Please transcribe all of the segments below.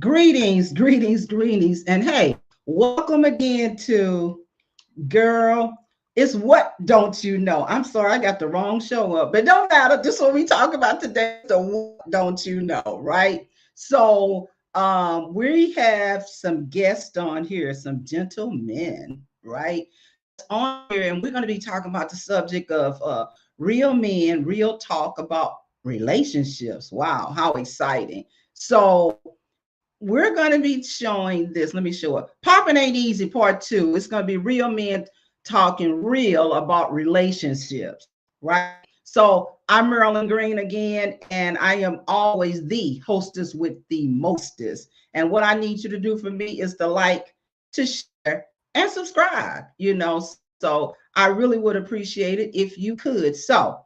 Greetings, greetings, greetings. And hey, welcome again to Girl. It's What Don't You Know? I'm sorry, I got the wrong show up, but don't matter. This is what we talk about today. The What Don't You Know, right? So we have some guests on here, some gentlemen, right? On here, and we're going to be talking about the subject of real men, real talk about relationships. Wow, how exciting. So we're going to be showing this. Let me show it. Poppin' Ain't Easy Part 2. It's going to be real men talking real about relationships, right? So I'm Marilyn Green again, and I am always the hostess with the mostest. And what I need you to do for me is to like, to share, and subscribe, So I really would appreciate it if you could. So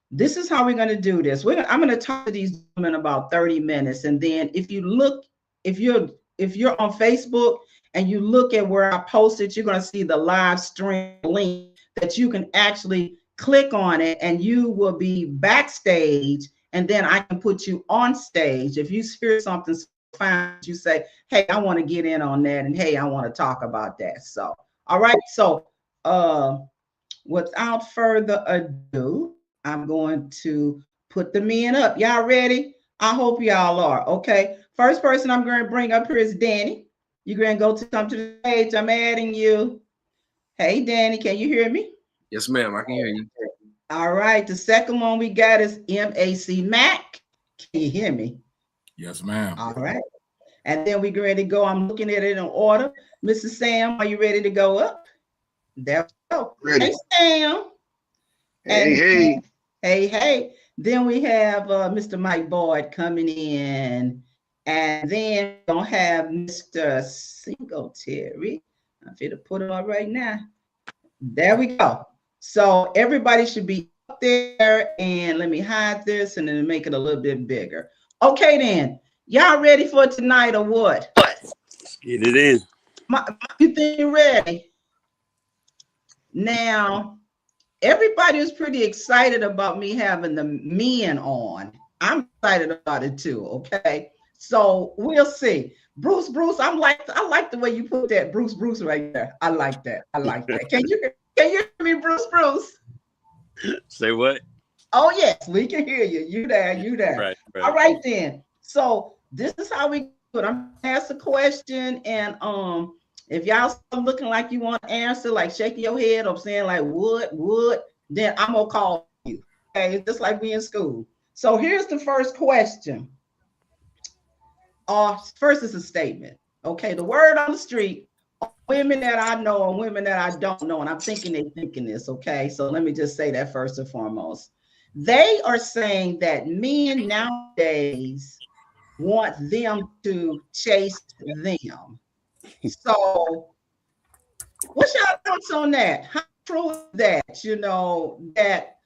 this is how we're going to do this. I'm going to talk to these gentlemen about 30 minutes. And then if you look, if you're on Facebook and you look at where I posted, you're going to see the live stream link that you can actually click on it and you will be backstage. And then I can put you on stage. If you hear something fine, you say, hey, I want to get in on that. And hey, I want to talk about that. So, all right. So without further ado, I'm going to put the men up. Y'all ready? I hope y'all are. Okay. First person I'm going to bring up here is Danny. You're going to come to the stage. I'm adding you. Hey, Danny, can you hear me? Yes, ma'am. I can hear you. All right. The second one we got is Mac. Can you hear me? Yes, ma'am. All right. And then we're ready to go. I'm looking at it in order. Mrs. Sam, are you ready to go up? There we go. Ready. Hey, Sam. Hey. Then we have Mr. Mike Boyd coming in. And then we're going to have Mr. Singletary. I'm going to put him up right now. There we go. So everybody should be up there. And let me hide this and then make it a little bit bigger. Okay, then. Y'all ready for tonight or what? Let's get it in. You think you're ready? Now, everybody was pretty excited about me having the men on. I'm excited about it too, okay? So we'll see. Bruce, I like the way you put that Bruce right there. I like that. Can you hear me, Bruce? Say what? Oh, yes, we can hear you. You there. Right. All right, then. So this is how we do it. I'm gonna ask a question, and if y'all start looking like you want to answer, like shaking your head or saying like would, then I'm gonna call you. Okay, it's just like we in school. So here's the first question. First is a statement. Okay, the word on the street, women that I know and women that I don't know, and I'm thinking they're thinking this. Okay, so let me just say that first and foremost. They are saying that men nowadays want them to chase them. So what's your thoughts on that? How true is that? That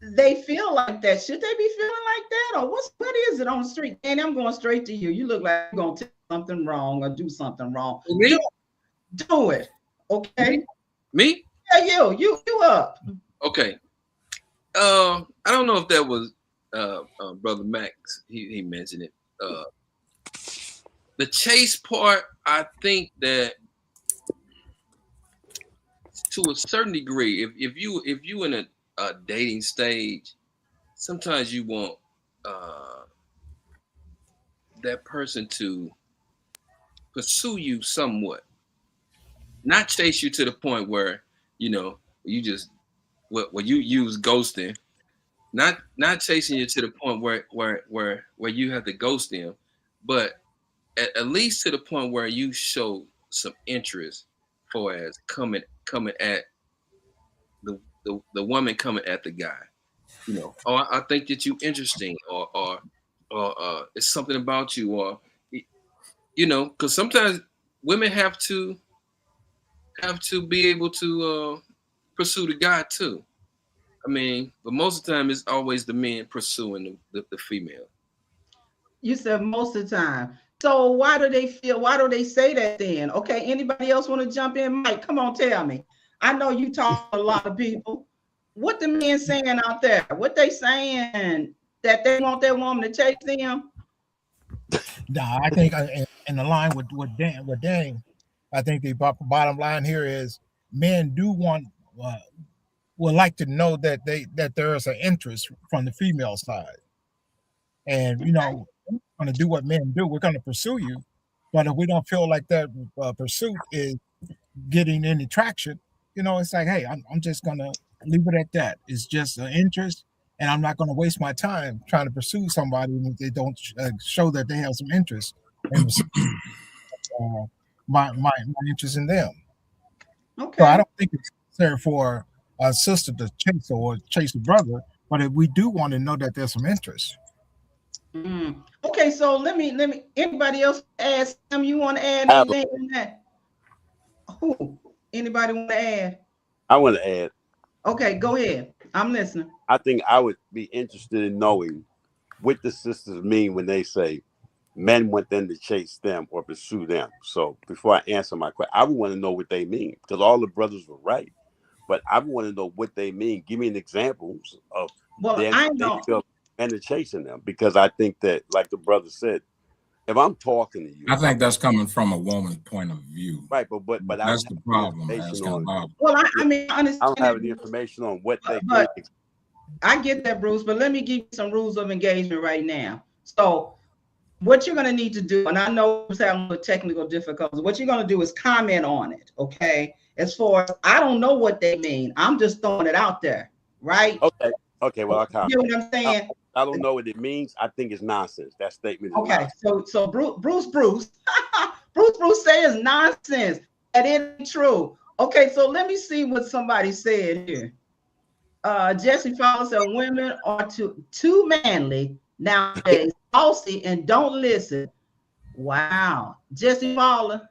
they feel like that. Should they be feeling like that? Or what is it on the street? And I'm going straight to you. You look like you're gonna tell something wrong or do something wrong. Me? Do it. Okay. Me? Yeah, you up. Okay. I don't know if that was Brother Max. He mentioned it. The chase part, I think that to a certain degree, if you in a dating stage, sometimes you want that person to pursue you somewhat, not chase you to the point where you just what you use ghosting, not chasing you to the point where you have to ghost them, but at least to the point where you show some interest for as coming at the woman coming at the guy. I think that you interesting or it's something about you, or because sometimes women have to be able to pursue the guy too. I mean, but most of the time it's always the men pursuing the female. You said most of the time. So why do they say that then? Okay, anybody else want to jump in? Mike, come on, tell me. I know you talk to a lot of people. What the men saying out there? What they saying that they want that woman to chase them? No, I think in the line with Dan, I think the bottom line here is men do want uh, would like to know that there is an interest from the female side, and we're going to do what men do. We're going to pursue you, but if we don't feel like that pursuit is getting any traction, it's like, hey, I'm just going to leave it at that. It's just an interest, and I'm not going to waste my time trying to pursue somebody if they don't show that they have some interest in uh, my interest in them. So I Okay. don't think it's necessary for a sister to chase or chase a brother, but if we do want to know that there's some interest. Okay, so let me anybody else add Sam, you want to add I, anything in that? Who? Anybody want to add? I want to add, Okay, go ahead. I'm listening. I think I would be interested in knowing what the sisters mean when they say men want them to chase them or pursue them. So before I answer my question, I would want to know what they mean because all the brothers were right. But I want to know what they mean. Give me an examples of Well, them. I They know. feel men are chasing them because I think that, like the brother said, if I'm talking to you, I think that's coming from a woman's point of view. right? But I don't That's have the any problem, information asking on. about. Well, I, Yeah, I mean, I I don't understand have that, any Bruce, information on what they but think. I get that, Bruce. But let me give you some rules of engagement right now. So, what you're going to need to do, and I know Bruce having a little technical difficulties. What you're going to do is comment on it, okay? As far as I don't know what they mean, I'm just throwing it out there, right? Okay, okay. Well, I You comment. know what I'm I, saying? I don't know what it means. I think it's nonsense. That statement is Okay, nonsense. so Bruce says nonsense. That isn't true. Okay, so let me see what somebody said here. Jesse Fowler said women are too manly nowadays, bossy, and don't listen. Wow, Jesse Fowler,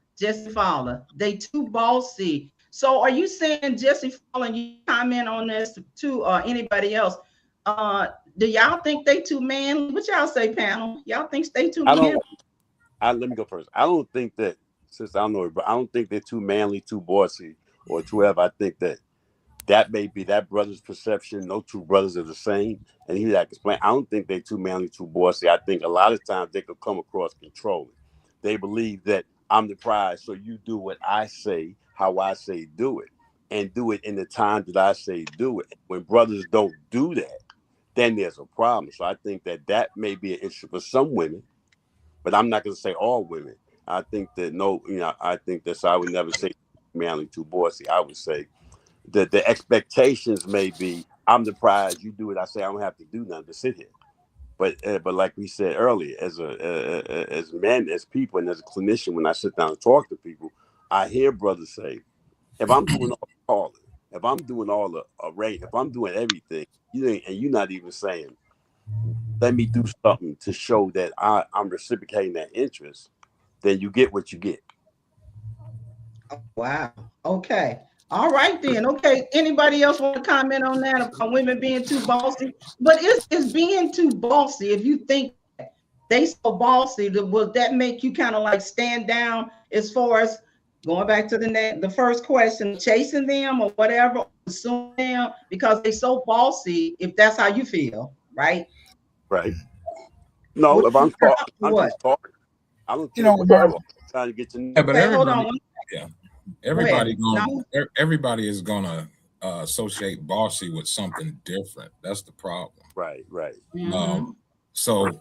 they too bossy. So are you saying Jesse Fowler? And you comment on this too, or anybody else? Do y'all think they too manly? What y'all say, panel? Y'all think they too I manly? don't. Let me go first. I don't think that since I don't know, but I don't think they're too manly, too bossy, or too ever. I think that may be that brother's perception. No two brothers are the same, and he like explain. I don't think they're too manly, too bossy. I think a lot of times they could come across controlling. They believe that I'm the prize, so you do what I say, how I say do it, and do it in the time that I say do it. When brothers don't do that, then there's a problem. So I think that may be an issue for some women, but I'm not going to say all women. I think that no, I think that so I would never say manly too bossy. I would say that the expectations may be I'm the prize, you do it. I say I don't have to do nothing to sit here. But like we said earlier, as men, as people, and as a clinician, when I sit down and talk to people, I hear brothers say, if I'm doing all the calling, if I'm doing all the rate, if I'm doing everything, you ain't, and you're not even saying, let me do something to show that I'm reciprocating that interest, then you get what you get. Wow. Okay. All right then. Okay. Anybody else want to comment on that about women being too bossy? But it's being too bossy. If you think they so bossy, will that make you kind of like stand down as far as going back to the first question, chasing them or whatever, pursuing them because they so bossy? If that's how you feel, right? Right. No, Would if you I'm prefer talking, I'm what? just talking. I don't You care know, what my, you're talking. I'm trying to get to Yeah, know. but Okay, hold on. yeah, Go ahead. Now, everybody is gonna associate bossy with something different. That's the problem. Right, right. mm-hmm. So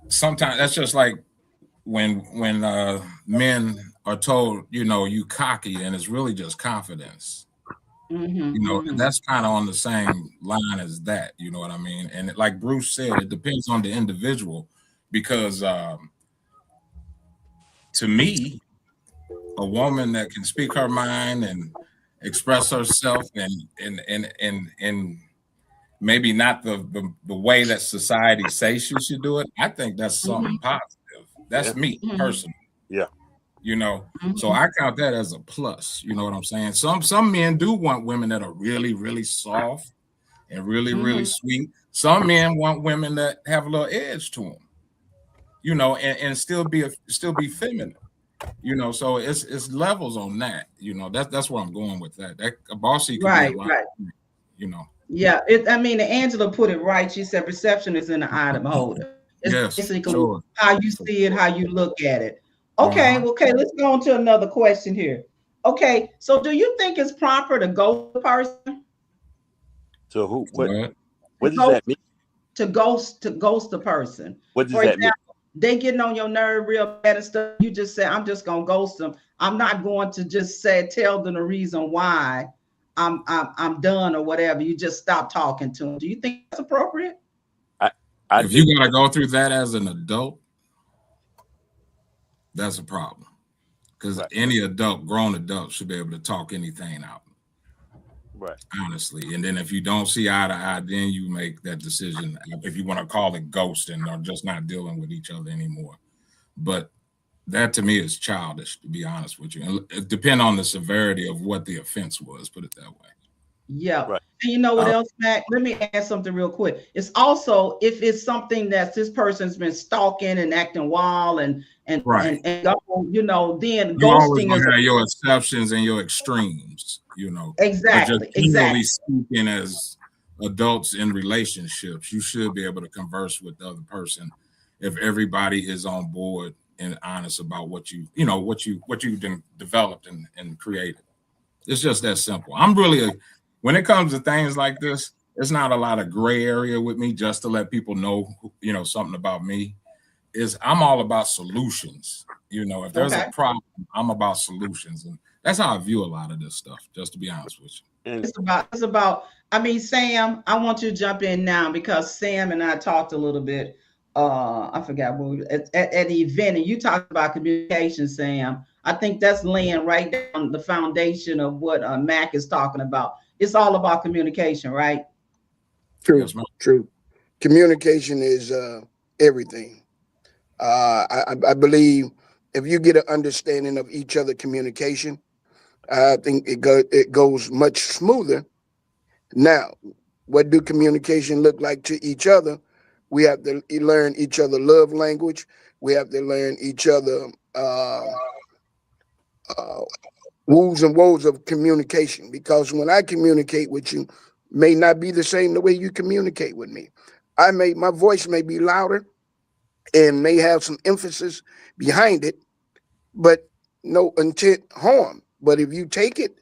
sometimes that's just like when men are told, you cocky, and it's really just confidence. Mm-hmm. Mm-hmm. That's kind of on the same line as that. You know what I mean? And like Bruce said, it depends on the individual because to me, a woman that can speak her mind and express herself and maybe not the way that society says she should do it, I think that's something Mm-hmm. positive. Yeah, That's me Mm-hmm. personally. yeah. So I count that as a plus. You know what I'm saying? Some men do want women that are really, really soft and really, really Mm-hmm. sweet. Some men want women that have a little edge to them, and still be feminine. So it's levels on that. That's where I'm going with that. That a bossy could be a Right, lot. right. You know. Yeah, I mean, Angela put it right. She said perception is in the eye of the beholder. It's basically how you see it, how you look at it. Okay, Uh-huh. okay, let's go on to another question here. Okay, so do you think it's proper to ghost the person? So who? What? To What does ghost that mean? to ghost the person. What does For that mean? example, they getting on your nerve real bad and stuff. You just say, I'm just gonna ghost them. I'm not going to just say tell them the reason why I'm done or whatever. You just stop talking to them. Do you think that's appropriate? I I If you think gotta go through that as an adult, that's a problem. Because right, any adult, grown adult, should be able to talk anything out, right. honestly. And then if you don't see eye to eye, then you make that decision if you want to call it ghosting or just not dealing with each other anymore. But that to me is childish, to be honest with you. And it depend on the severity of what the offense was, put it that way. Yeah. Right. And you know what Uh, else, Mac? Let me add something real quick. It's also if it's something that this person's been stalking and acting wild right. you know, then You always ghosting is gonna have your exceptions and your extremes, but just exactly, generally exactly. speaking, as adults in relationships, you should be able to converse with the other person if everybody is on board and honest about what you've developed and created. It's just that simple. When it comes to things like this, it's not a lot of gray area with me. Just to let people know, something about me is I'm all about solutions. If there's a Okay. problem, I'm about solutions, and that's how I view a lot of this stuff. Just to be honest with And It's about I mean, Sam, I want you to jump in now because Sam and I talked a little bit. I forgot what at the event, and you talked about communication, Sam. I think that's laying right down the foundation of what Mac is talking about. It's all about communication, right? you. True, Yes, ma'am. true. Communication is everything. I believe if you get an understanding of each other communication, I think it goes much smoother. Now, what do communication look like to each other? We have to learn each other love language. We have to learn each other uh, woos and woes of communication. Because when I communicate with you, may not be the same the way you communicate with me. My voice may be louder and may have some emphasis behind it, but no intent harm. But if you take it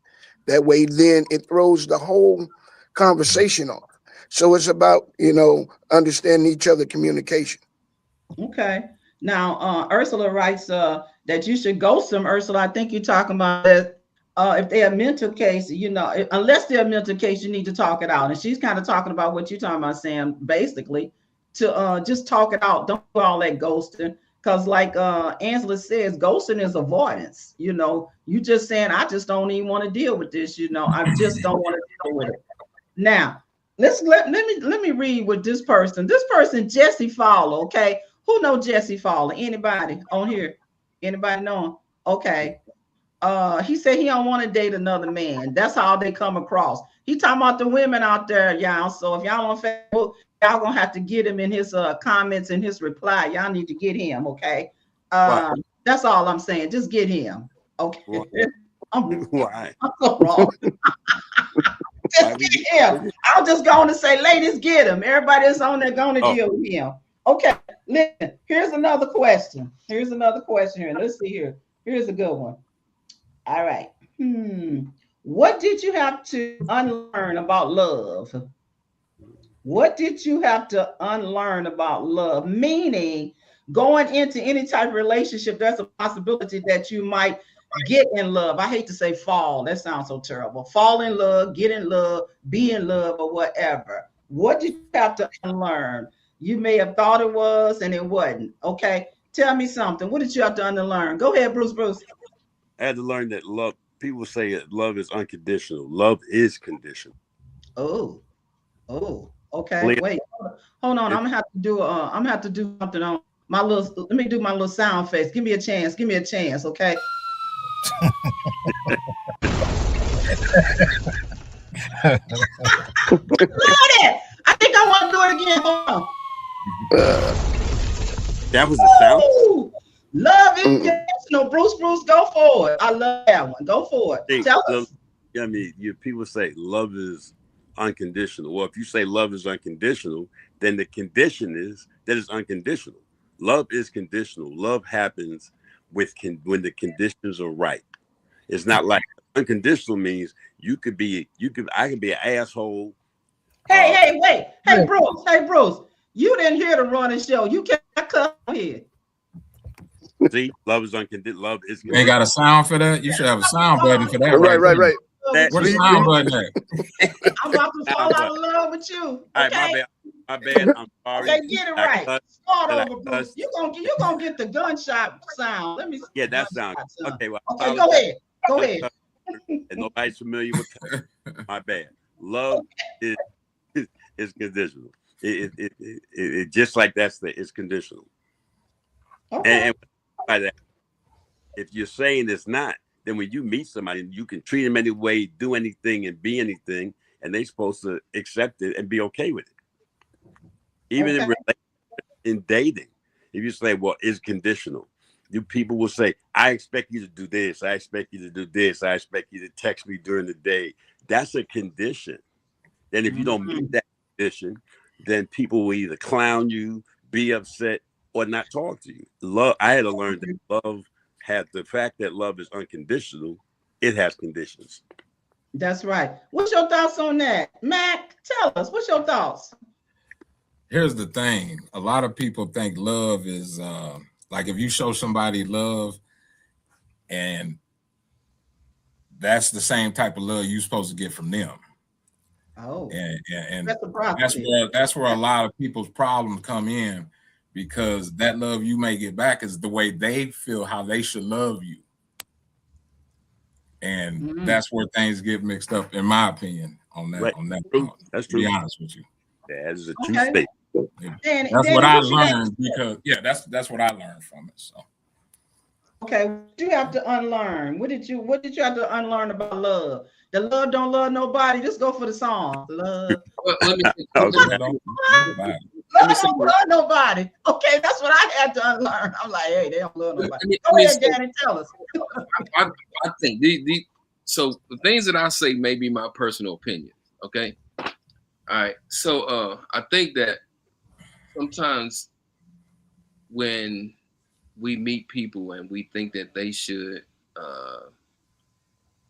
that way, then it throws the whole conversation off. So it's about, understanding each other communication. Okay. Now, Ursula writes that you should ghost them. Ursula, I think you're talking about that. If they're a mental case, unless they're a mental case, you need to talk it out. And she's kind of talking about what you're talking about, Sam, basically, to just talk it out. Don't do all that ghosting. Because, like Angela says, ghosting is avoidance. You just saying, I just don't even want to deal with this. I just don't want to deal with it. Now, let me read what this person. This person, Jesse Fowler. Okay, who know Jesse Fowler? Anybody on here? Anybody know him? Okay. He said he don't want to date another man. That's how they come across. He talking about the women out there, y'all. So if y'all on Facebook, y'all gonna have to get him in his comments and his reply. Y'all need to get him, okay? why? That's all I'm saying. Just get him, okay? I'm, Why? I'm so wrong. Why Just we get him. I'm just going to say, ladies, get him. Everybody that's on there going to Oh, deal with him. Okay, listen. Here's another question. Here's another question here. Let's see here. Here's a good one. All right. What did you have to unlearn about love? What did you have to unlearn about love? Meaning, going into any type of relationship, there's a possibility that you might get in love. I hate to say fall. That sounds so terrible. Fall in love, get in love, be in love, or whatever. What did you have to unlearn? You may have thought it was and it wasn't. Okay. Tell me something. What did you have to unlearn? Go ahead, Bruce. Bruce. I had to learn that love. People say that love is unconditional. Love is conditional. Oh, oh, okay. Play Wait, hold on. it. I'm gonna have to do something on my little. Let me do my little sound face. Give me a chance. Give me a chance. Okay. It. I think I want to do it again. Hold on. That was the sound. Ooh, love is conditional. Bruce, Bruce, go for it. I love that one. Go for it. Hey, Tell us. I mean, people say love is unconditional. Well, if you say love is unconditional, then the condition is that is unconditional. Love is conditional. Love happens when the conditions are right. It's not like unconditional means I can be an asshole. Wait. Hey, Bruce. You didn't hear the running show. You can't cut here. See, love is unconditional. Love is You ain't got a sound for that? You should have a sound button for that. Right. Where's the sound button at? I'm about to fall out of love with you. Okay? All right, my bad. I'm sorry. Okay, get it right. Start over, Bruce. You gonna get the gunshot sound. Let me see. Yeah, that sound okay. Well, okay, go ahead. Go ahead. And nobody's familiar with that. My bad. Love is conditional. It just like it's conditional. Okay. And by that, if you're saying it's not, then when you meet somebody, you can treat them any way, do anything, and be anything, and they're supposed to accept it and be okay with it. Even in dating, if you say, "Well, it's conditional," people will say, "I expect you to do this. I expect you to do this. I expect you to text me during the day." That's a condition. Then if you don't meet that condition, then people will either clown you, be upset, or not talk to you. Love. I had to learn that love had the fact that love is unconditional. It has conditions. That's right. What's your thoughts on that, Mac? Tell us. What's your thoughts? Here's the thing. A lot of people think love is like if you show somebody love, and that's the same type of love you're supposed to get from them. Oh, and that's where a lot of people's problems come in, because that love you may get back is the way they feel how they should love you. And that's where things get mixed up, in my opinion, on that. Right. On that. That's true. To be honest with you. That is a true statement. That's what I learned, because that's what I learned from it. So okay, what do you have to unlearn? What did you have to unlearn about love? The love don't love nobody. Just go for the song. Love. Well, let me Love don't love nobody. Okay, that's what I had to unlearn. I'm like, hey, they don't love nobody. Go ahead, Danny, tell us. I think so the things that I say may be my personal opinion. Okay. All right. So I think that sometimes when we meet people and we think that they should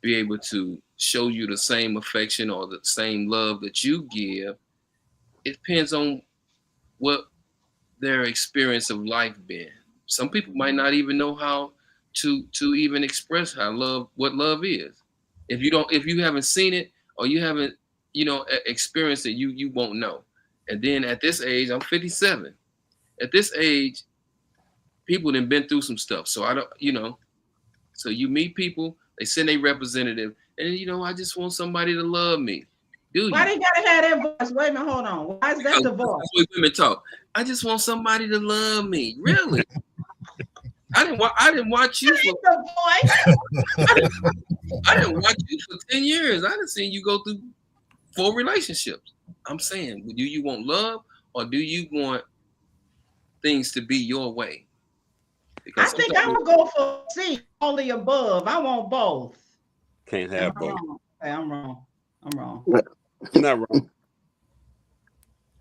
be able to show you the same affection or the same love that you give, it depends on what their experience of life been. Some people might not even know how to even express what love is. If you haven't seen it, or you haven't experienced it, you won't know. And then at this age, I'm 57. At this age, people have been through some stuff. So I don't, so you meet people, they send a representative, and I just want somebody to love me. Why they gotta have that voice? Wait a minute, hold on. Why is that the voice? That's the way women talk. I just want somebody to love me. Really? I didn't watch you for the voice. I didn't watch you for 10 years. I didn't see you go through 4 relationships. I'm saying, do you want love, or do you want things to be your way? Because I think I would go for C, all the above. I want both. Can't have both. Hey, I'm wrong. You're not wrong.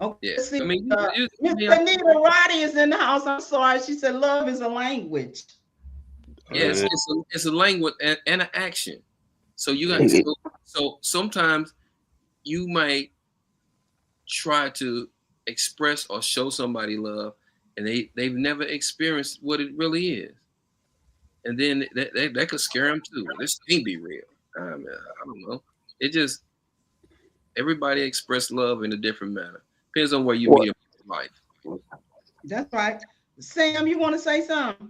Okay. Yeah. See, Miss Anita Roddy is in the house. I'm sorry. She said love is a language. Yes, it's a language and an action. So you got so sometimes you might try to express or show somebody love, and they've never experienced what it really is, and then that could scare them too. This can't be real. I don't know. It just everybody express love in a different manner. Depends on where you meet in life. That's right. Sam, you want to say something?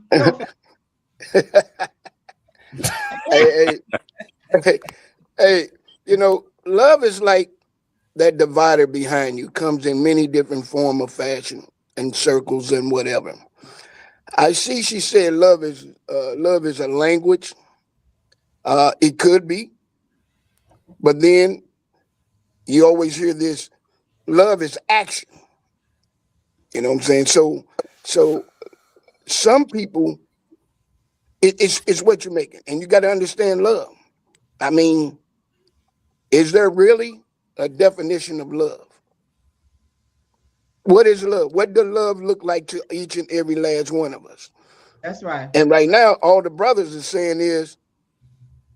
Hey, love is like that divider behind you, comes in many different form of fashion and circles and whatever. I see she said love is a language. It could be, but then you always hear this, love is action. You know what I'm saying? So some people, it's what you're making, and you got to understand love. I mean, is there really a definition of love? What is love? What does love look like to each and every last one of us? That's right. And right now, all the brothers are saying is,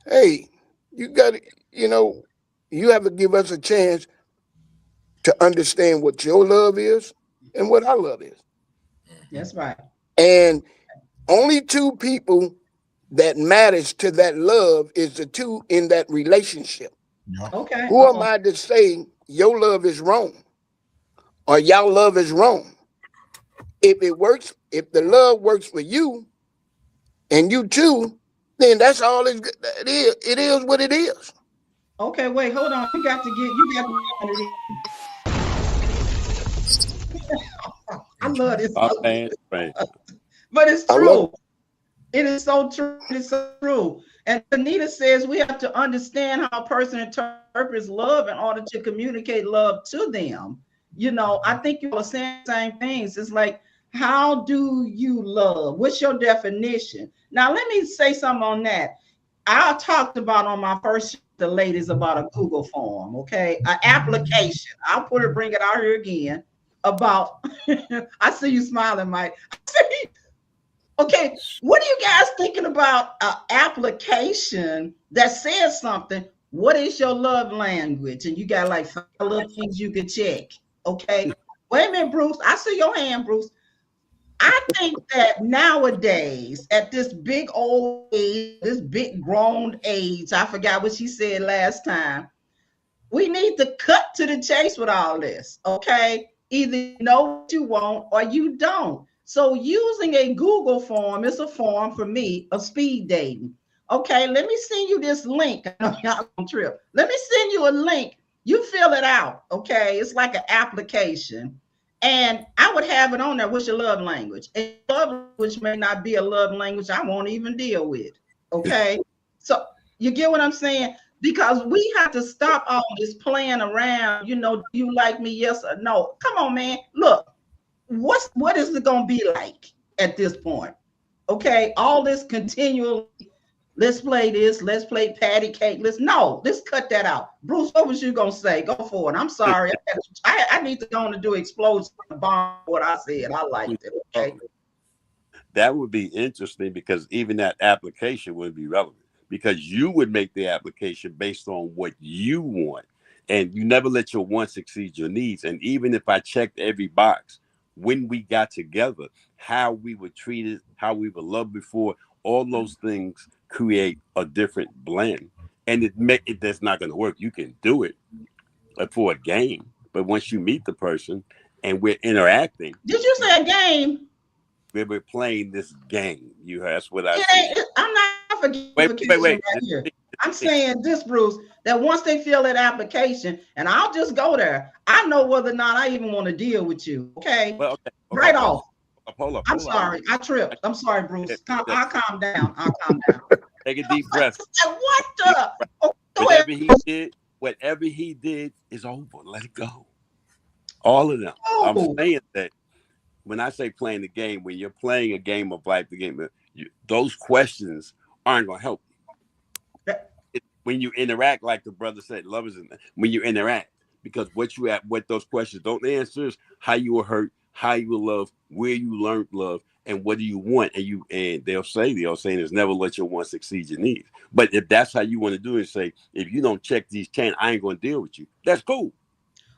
hey, you got to, you know, you have to give us a chance to understand what your love is and what our love is. That's right. And only two people that matters to that love is the two in that relationship. Yeah. Okay. Who am I to say your love is wrong or y'all love is wrong? If it works, if the love works for you and you too, then that's all it is. It is what it is. Okay, wait, hold on. You got to get under the I love this I'm so paying, paying. but it's I love true. It is so true. It is so true. And Anita says we have to understand how a person interprets love in order to communicate love to them. You know, I think you all are saying the same things. It's like, how do you love? What's your definition? Now, let me say something on that. I talked about on my first show, the ladies about a Google form, okay? An application. I'll bring it out here again about, I see you smiling, Mike. Okay, what are you guys thinking about an application that says something? What is your love language? And you got like 5 little things you can check. Okay. Wait a minute, Bruce. I see your hand, Bruce. I think that nowadays, at this big old age, this big grown age, I forgot what she said last time, we need to cut to the chase with all this, okay? Either you know what you want or you don't. So using a Google form is a form for me of speed dating. Okay, let me send you this link. I know y'all on trip. Let me send you a link. You fill it out, okay? It's like an application. And I would have it on there. What's your love language? And love language may not be a love language I won't even deal with. Okay. So you get what I'm saying? Because we have to stop all this playing around. You know, do you like me? Yes or no? Come on, man. Look, what is it gonna be like at this point? Okay, all this continual. Let's play this. Let's play patty cake. Let's cut that out. Bruce, what was you gonna say? Go for it. I'm sorry. I need to go on to do explosion bomb. What I said, I liked it. Okay. That would be interesting because even that application would be relevant because you would make the application based on what you want. And you never let your wants exceed your needs. And even if I checked every box, when we got together, how we were treated, how we were loved before, all those things create a different blend. And that's not going to work. You can do it for a game, but once you meet the person and we're interacting, Did you say a game? we're playing this game. That's what I see. I'm not forgetting Wait. right here. I'm saying this, Bruce, that once they fill that application, and I'll just go there, I know whether or not I even want to deal with you. Okay. Well, okay. Right off. Hold up. I'm sorry. I tripped. I'm sorry, Bruce. I'll calm down. I'll calm down. Take a deep breath. What the? Oh, Whatever he did is over. Let it go. All of them. I'm saying that when I say playing the game, when you're playing a game of life, those questions aren't going to help you. When you interact, like the brother said, love is when you interact, because what those questions don't answer is how you were hurt, how you were loved, where you learned love, and what do you want? And they'll say is never let your wants exceed your needs. But if that's how you want to do it, say if you don't check these 10, I ain't going to deal with you. That's cool.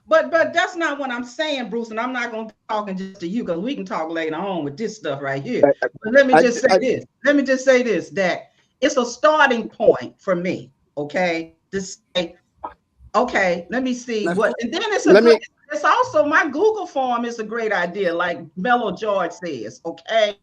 But that's not what I'm saying, Bruce, and I'm not going to be talking just to you because we can talk later on with this stuff right here. But let me just say this. Let me just say this, that it's a starting point for me, okay? To say, okay, let me see what, and then it's also my Google form is a great idea, like Mellow George says, okay?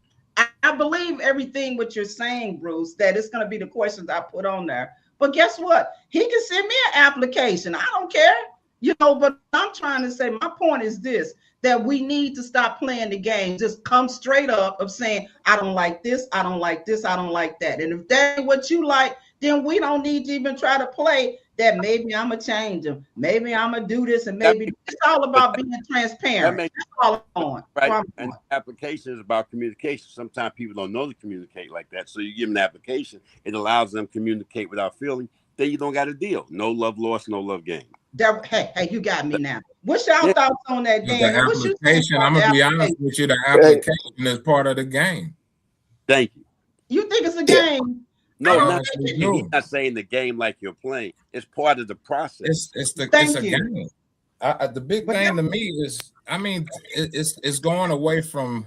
I believe everything what you're saying, Bruce, that it's going to be the questions I put on there. But guess what? He can send me an application. I don't care. You know, but I'm trying to say, my point is this, that we need to stop playing the game. Just come straight up of saying, I don't like this, I don't like this, I don't like that. And if that ain't what you like, then we don't need to even try to play that maybe I'm going to change them. Maybe I'm going to do this, and maybe it's all about being transparent. That's all I'm on. Right. And application is about communication. Sometimes people don't know to communicate like that. So you give them an application, it allows them to communicate without feeling. Then you don't got a deal. No love lost, no love gained. Hey, you got me now. What's y'all thoughts on that, But the Daniel? What you think application, about I'm the gonna be honest application? with you, the application is part of the game. Thank you. You think it's a Yeah. game? I No, don't not Honestly, think it is. he's do. not saying the game like you're playing. It's part of the process. It's Thank a you. game. The big But thing to me is, I mean, it's going away from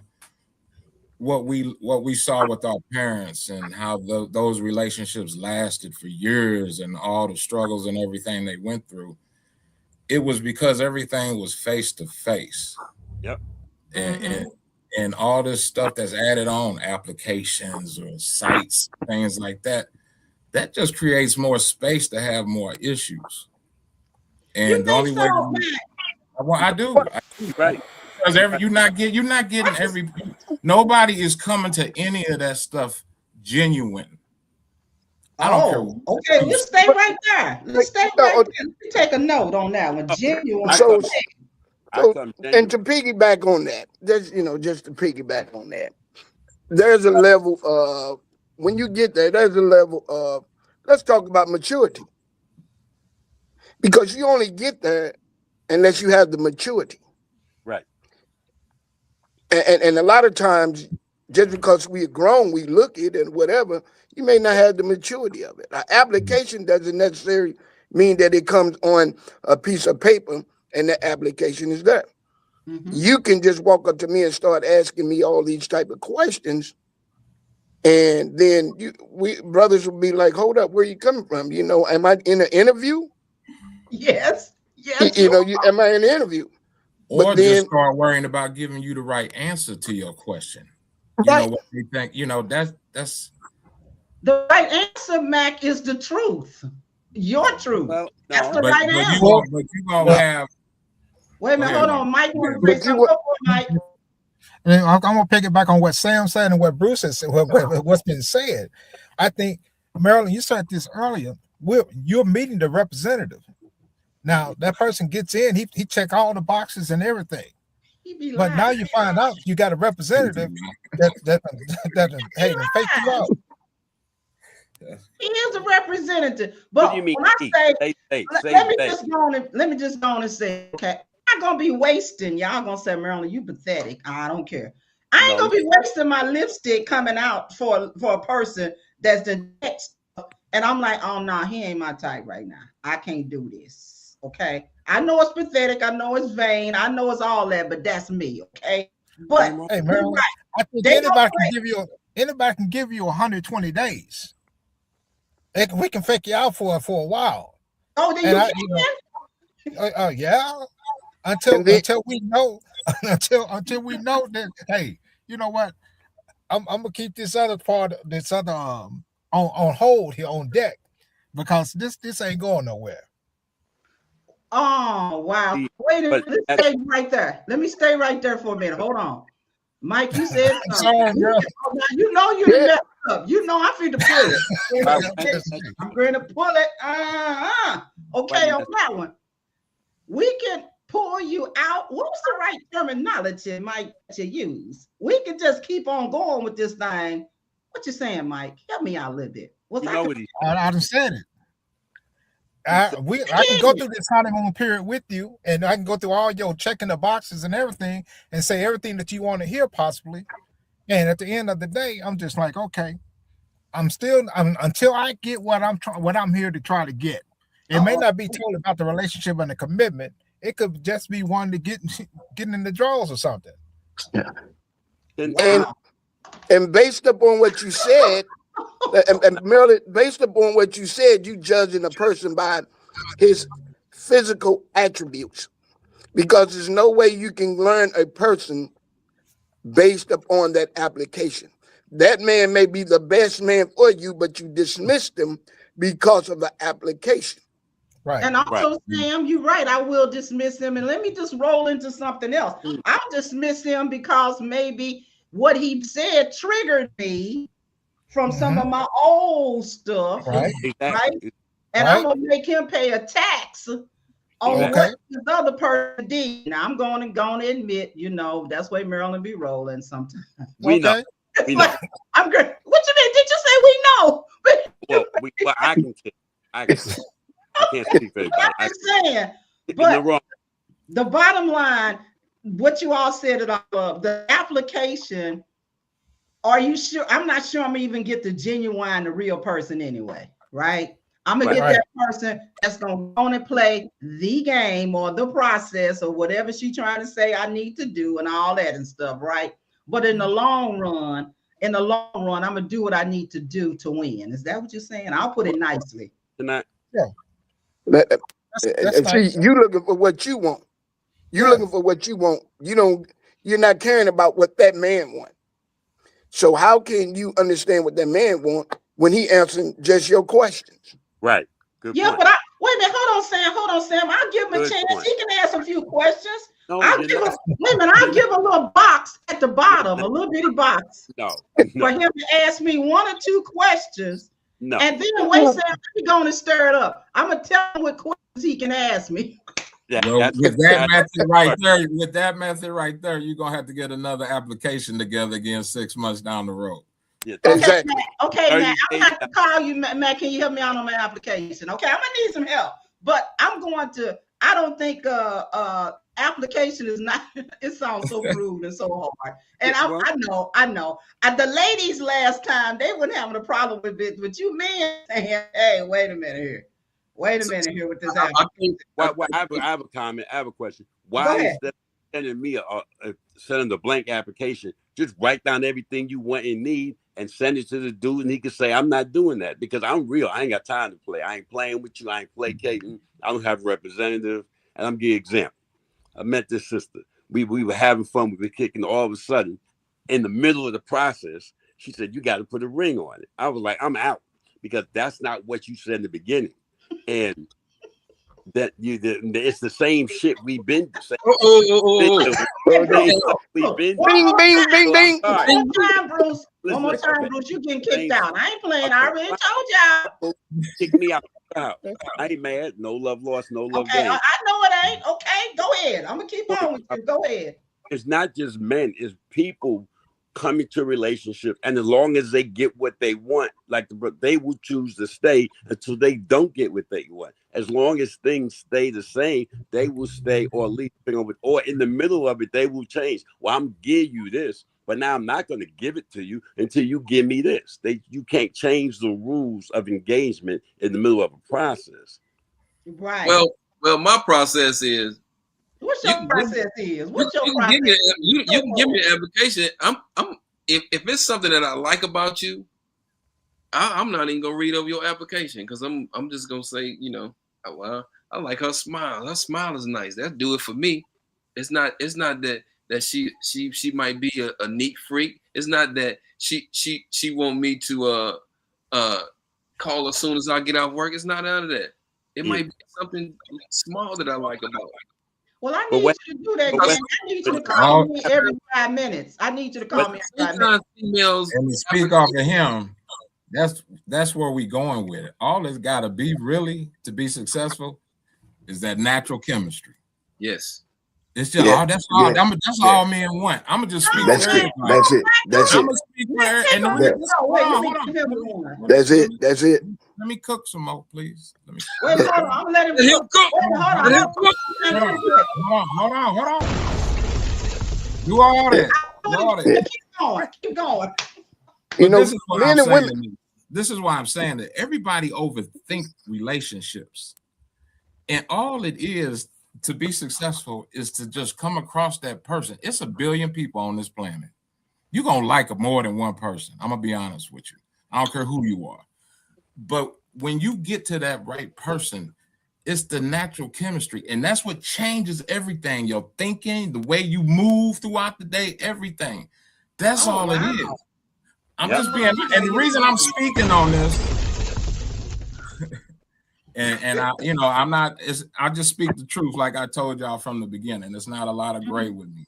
what we saw with our parents and how those relationships lasted for years and all the struggles and everything they went through. It was because everything was face to face. Yep. And all this stuff that's added on, applications or sites, things like that, that just creates more space to have more issues. you And the think only so, way man? I do, Right. because you're not getting every, nobody is coming to any of that stuff genuine. I don't care. Oh, okay. Let's stay right there. Let's stay right there. Let me take a note on that one. Genuine. So, I so come and to piggyback on that, just to piggyback on that, there's a level of, when you get there, there's a level of, let's talk about maturity. Because you only get there unless you have the maturity. right. And a lot of times, just because we're grown, we look it and whatever, you may not have the maturity of it. An application doesn't necessarily mean that it comes on a piece of paper and the application is there. You can just walk up to me and start asking me all these type of questions, and then we brothers will be like, "Hold up, where you coming from? Am I in an interview? Yes. Yes. Am I in an interview?" Or But then, just start worrying about giving you the right answer to your question. right. What they think, that's the right answer, Mac, is the truth. Your truth. Well, That's no. the but right you answer. gonna have. Wait a minute, hold on. Mike want to say something. Go for it, Mike. I'm gonna pick it back on what Sam said and what Bruce has said, what's been said. I think, Marilyn, you said this earlier. You're meeting the representative. Now that person gets in, he check all the boxes and everything. But now you find out you got a representative that hey, fake you out. He is a representative. But What do you mean? when I say, let me they. just go on and say, okay, I'm not gonna be wasting. Y'all gonna say, Marilyn, you pathetic. I don't care. I ain't gonna be wasting my lipstick coming out for a person that's the next. And I'm like, oh no, he ain't my type right now. I can't do this. Okay. I know it's pathetic. I know it's vain. I know it's all that, but that's me. Okay. But hey, Marilyn, right. I think anybody can give you 120 days. We can fake you out for a while. Oh, then you can? Yeah. Until we know we know that, hey, you know what? I'm gonna keep this other on hold here on deck, because this ain't going nowhere. Oh wow. Wait a minute. Let's stay right there. Let me stay right there for a minute. Hold on. Mike, you said something. You know you didn't mess up. You know I'm free to pull it. I'm going to pull it. Okay, on that one. We can pull you out. What's the right terminology, Mike, to use? We can just keep on going with this thing. What you saying, Mike? Help me out a little bit. I just said it. I can go through this honeymoon period with you, and I can go through all your checking the boxes and everything, and say everything that you want to hear, possibly. And at the end of the day, I'm just like, okay, until I get what I'm here to try to get. It may not be totally about the relationship and the commitment. It could just be one to getting in the draws or something. Yeah. And based upon what you said, and Marilyn, based upon what you said, you judging a person by his physical attributes, because there's no way you can learn a person based upon that application. That man may be the best man for you, but you dismissed him because of the application. Right. And also, Sam, you're right. I will dismiss him. And let me just roll into something else. I'll dismiss him because maybe what he said triggered me from some of my old stuff. Right. And I'm going to make him pay a tax on what this other person did. Now, I'm going to admit, that's why Marilyn be rolling sometimes. We know. I'm good. What you mean? Did you say we know? Well, I can tell. I can't speak for everybody. I'm just saying. But wrong. The bottom line, what you all said it all up, the application, are you sure? I'm not sure I'm even get the genuine, the real person anyway, right? I'm gonna get that person that's gonna go on and play the game or the process or whatever she's trying to say I need to do and all that and stuff, right? But in the long run, I'm gonna do what I need to do to win. Is that what you're saying? I'll put it nicely. Yeah. See, you looking for what you want. You're looking for what you want. You're not caring about what that man wants. So how can you understand what that man wants when he answering just your questions? Right. Good yeah, point. but wait a minute, hold on, Sam. I'll give him a chance. Point. He can ask a few questions. I'll give him a little box at the bottom, a little bitty box. No. For him to ask me 1 or 2 questions. No. And then wait, Sam, he's gonna stir it up. I'm gonna tell him what questions he can ask me. Yeah, well, with that method right there, you're gonna have to get another application together again 6 months down the road. Yeah, exactly. Okay, Matt, I'm gonna have to call you, Matt. Can you help me out on my application? Okay, I'm gonna need some help, but I don't think application is not. It sounds so rude and so hard. And I know. The ladies last time they weren't having a problem with it, but you men saying, "Hey, wait a minute here." Wait a minute here with this. I have a comment. I have a question. Why instead of sending me sending the blank application, just write down everything you want and need and send it to the dude, and he can say, "I'm not doing that because I'm real. I ain't got time to play. I ain't playing with you. I ain't placating. I don't have a representative." And I'm giving an example. I met this sister. We were having fun. We were kicking. All of a sudden, in the middle of the process, she said, "You got to put a ring on it." I was like, "I'm out," because that's not what you said in the beginning. And that it's the same shit we've been saying. Bing. One more time, Bruce. You getting kicked out. I ain't playing. I already told y'all. Kick me out. I ain't mad. No love lost. No love gained. I know it ain't. Okay, go ahead. I'm gonna keep on with you. Go ahead. It's not just men. It's people coming to relationships, and as long as they get what they want, they will choose to stay until they don't get what they want. As long as things stay the same, they will stay or leave, or in the middle of it, they will change. Well, I'm giving you this, but now I'm not going to give it to you until you give me this. You can't change the rules of engagement in the middle of a process. Right. Well, my process is. What's your process is? What's your process? You can give me an application. If it's something that I like about you, I'm not even gonna read over your application because I'm just gonna say, well, I like her smile. Her smile is nice. That'll do it for me. It's not that she might be a neat freak. It's not that she want me to call as soon as I get off work. It's not out of that. It might be something small that I like about her. Well, I need you to do that. I need you to call me every 5 minutes. I need you to call me every 5 minutes. Females, and to speak off of him, that's where we going with it. All it's got to be really to be successful is that natural chemistry. Yes. It's just that's all men want. I'm gonna just speak. That's it. I'm gonna speak for her. And that's it. Let me cook some more, please. Wait, hold on. I'm letting him cook. Hold on. Do all that. Keep going. Men and women. This is why I'm saying that everybody overthink relationships, and all it is to be successful is to just come across that person. It's 1 billion people on this planet. You're gonna like more than one person. I'm gonna be honest with you. I don't care who you are. But when you get to that right person, it's the natural chemistry. And that's what changes everything. Your thinking, the way you move throughout the day, everything. That's all it is. I'm just being, and the reason I'm speaking on this, and I'm not, I just speak the truth like I told y'all from the beginning. It's not a lot of gray with me.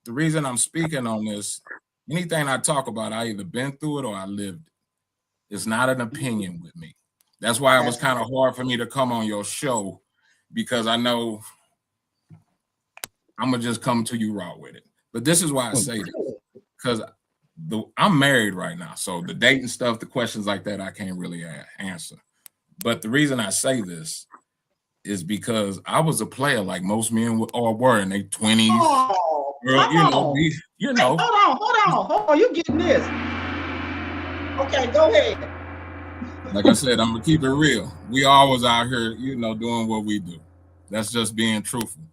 The reason I'm speaking on this, anything I talk about, I either been through it or I lived it. It's not an opinion with me. That's why it was kind of hard for me to come on your show, because I know I'm gonna just come to you raw with it. But this is why I say this, because I'm married right now, so the dating stuff, the questions like that, I can't really answer. But the reason I say this, is because I was a player like most men were in their 20s. Oh, Girl, come on. you know. Hold on. You getting this? Okay, go ahead. Like I said, I'm gonna keep it real. We always out here, doing what we do. That's just being truthful.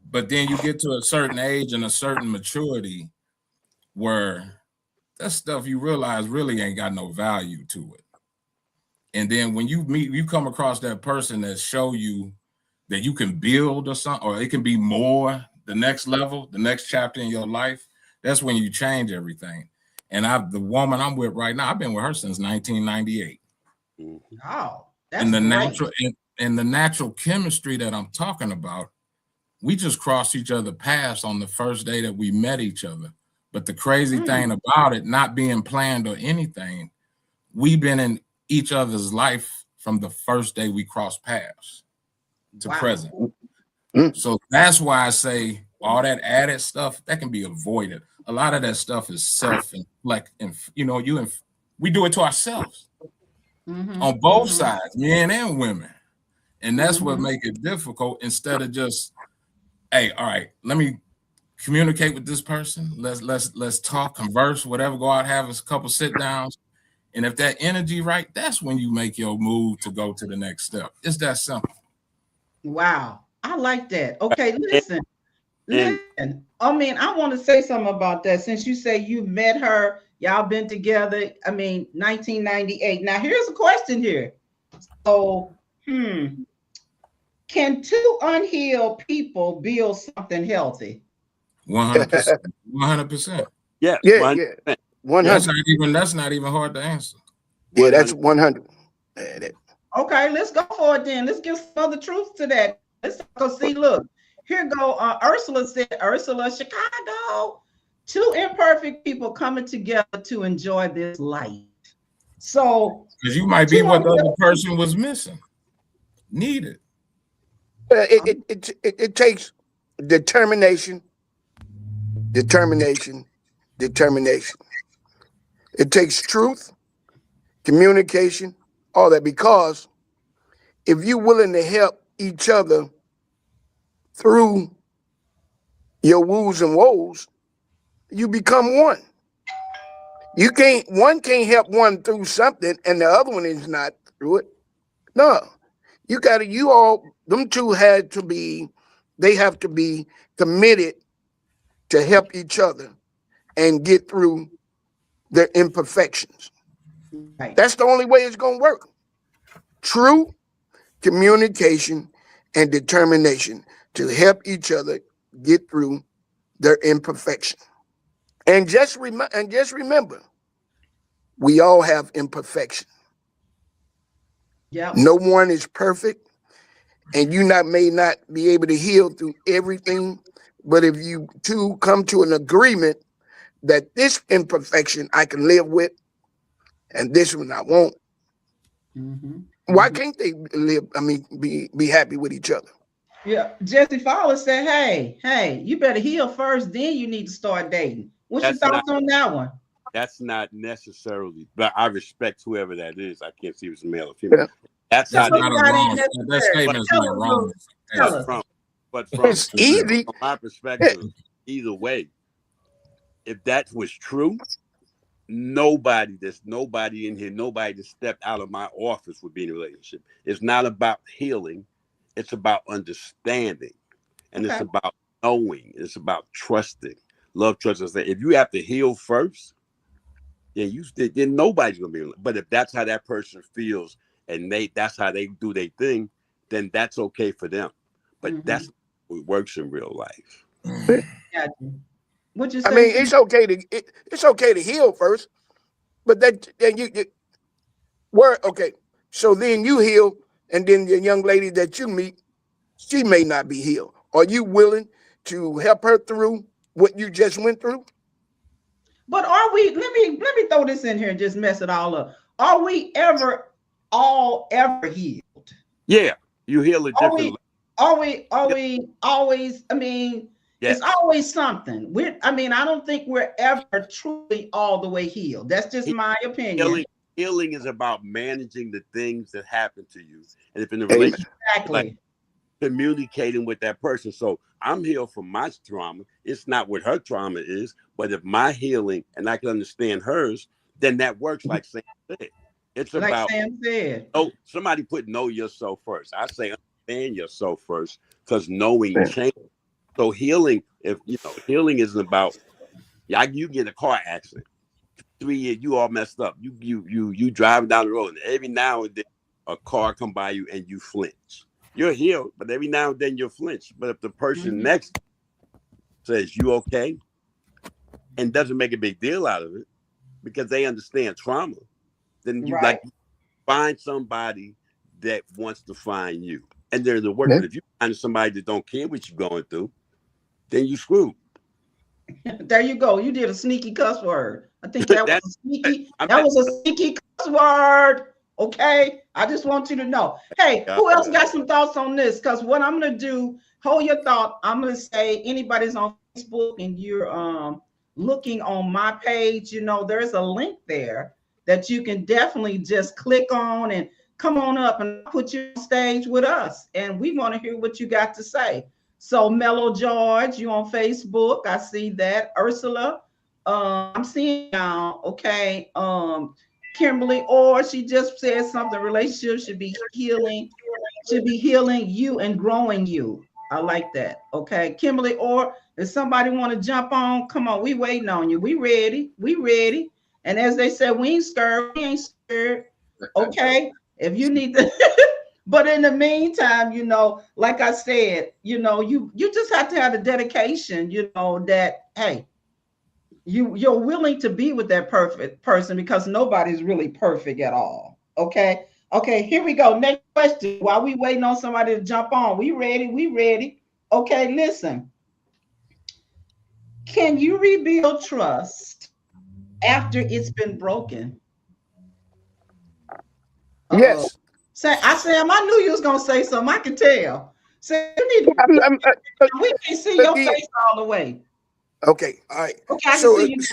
But then you get to a certain age and a certain maturity where that stuff you realize really ain't got no value to it. And then when you come across that person that show you that you can build or something, or it can be more, the next level, the next chapter in your life, that's when you change everything. And the woman I'm with right now, I've been with her since 1998. Oh, that's And the great. the natural chemistry that I'm talking about, we just crossed each other paths on the first day that we met each other. But the crazy thing about it, not being planned or anything, we've been in each other's life from the first day we crossed paths to present. So that's why I say all that added stuff that can be avoided. A lot of that stuff is self-inflict, and we do it to ourselves on both sides, men and women, and that's what make it difficult. Instead of just, hey, all right, let me communicate with this person. Let's talk, converse, whatever. Go out, have a couple sit downs, and if that energy right, that's when you make your move to go to the next step. It's that simple. Wow, I like that. Okay, And listen. I mean, I want to say something about that. Since you say you met her, y'all been together. I mean, 1998. Now, here's a question here. So, can two unhealed people build something healthy? 100%. 100%. yeah, Yeah, 100%. yeah. 100. That's not even hard to answer. Yeah, that's 100%. 100. Okay, let's go for it then. Let's give some other truth to that. Let's go see. Look, here go. Ursula said, Ursula, Chicago. Two imperfect people coming together to enjoy this life. So, Because you might be what the other person was missing, needed. It takes determination, determination, determination. It takes truth, communication, all that. Because if you're willing to help each other through your woes and woes, you become one. One can't help one through something and the other one is not through it. No. Them two they have to be committed to help each other and get through their imperfections. right. That's the only way it's going to work. True communication and determination to help each other get through their imperfection. And just remember, we all have imperfection. Yep. No one is perfect, and may not be able to heal through everything. But if you two come to an agreement that this imperfection I can live with, and this one I won't, why can't they live? I mean, be happy with each other? Yeah. Jesse Fowler said, hey, you better heal first, then you need to start dating. What's your That's not thoughts on that one? that's not necessarily, but I respect whoever that is. I can't see if it's male or female. Yeah. That's Tell how us they. that ain't That necessary. statement is Tell not us, wrong. tell But us. from It's easy. my perspective, either way, if that was true, there's nobody in here, nobody that stepped out of my office would be in a relationship. It's not about healing, it's about understanding, and it's Okay. about knowing, it's about trusting. Love, trust, and say. If you have to heal first, then nobody's gonna be. But if that's how that person feels, and that's how they do their thing, then that's okay for them. But that's what works in real life. Got you. What you I say, mean, Steve? it's okay to heal first, but then you okay. So then you heal, and then the young lady that you meet, she may not be healed. Are you willing to help her through what you just went through? But are we, let me throw this in here and just mess it all up. Are we ever all ever healed? Yeah, you heal a Are different. we are we always, I mean, it's Yes, always something. I mean, I don't think we're ever truly all the way healed. That's just my opinion. healing is about managing the things that happen to you, and if in a Amen. relationship, like Exactly. communicating with that person. So I'm healed from my trauma. It's not what her trauma is, but if my healing and I can understand hers, then that works. Like Sam said, it's Like about Sam said. somebody put know yourself first. I say understand yourself first, because knowing change. So healing, if you know, healing isn't about you get a car accident. 3 years, you all messed up. You driving down the road, and every now and then a car come by you and you flinch. You're healed, but every now and then you'll flinch. But if the person next says you okay and doesn't make a big deal out of it because they understand trauma, then you like find somebody that wants to find you. And there's the work. But if you find somebody that don't care what you're going through, then you screwed. There you go. You did a sneaky cuss word. I think that was a sneaky. That was a sneaky cuss word. Okay, I just want you to know. Hey, who else got some thoughts on this? Because what I'm gonna do, hold your thought. I'm gonna say anybody's on Facebook and you're looking on my page, you know, there's a link there that you can definitely just click on and come on up and put you on stage with us. And we want to hear what you got to say. So Mellow George, you on Facebook? I see that. Ursula, I'm seeing now. Okay. Kimberly, or she just said something. Relationship should be healing you and growing you. I like that. Okay, Kimberly, or if somebody want to jump on, come on. We waiting on you. We ready. We ready. And as they said, we ain't scared. We ain't scared. Okay. If you need to. But in the meantime, you know, like I said, you know, you just have to have the dedication, you know, that, hey, you're willing to be with that perfect person, because nobody's really perfect at all. Okay. Okay, here we go. Next question. While we waiting on somebody to jump on, we ready? We ready? Okay, listen. Can you rebuild trust after it's been broken? Yes. Sam, I knew you was gonna say something. I can tell. Sam, we can't see your face all the way. Okay, all right. Okay, I can see you.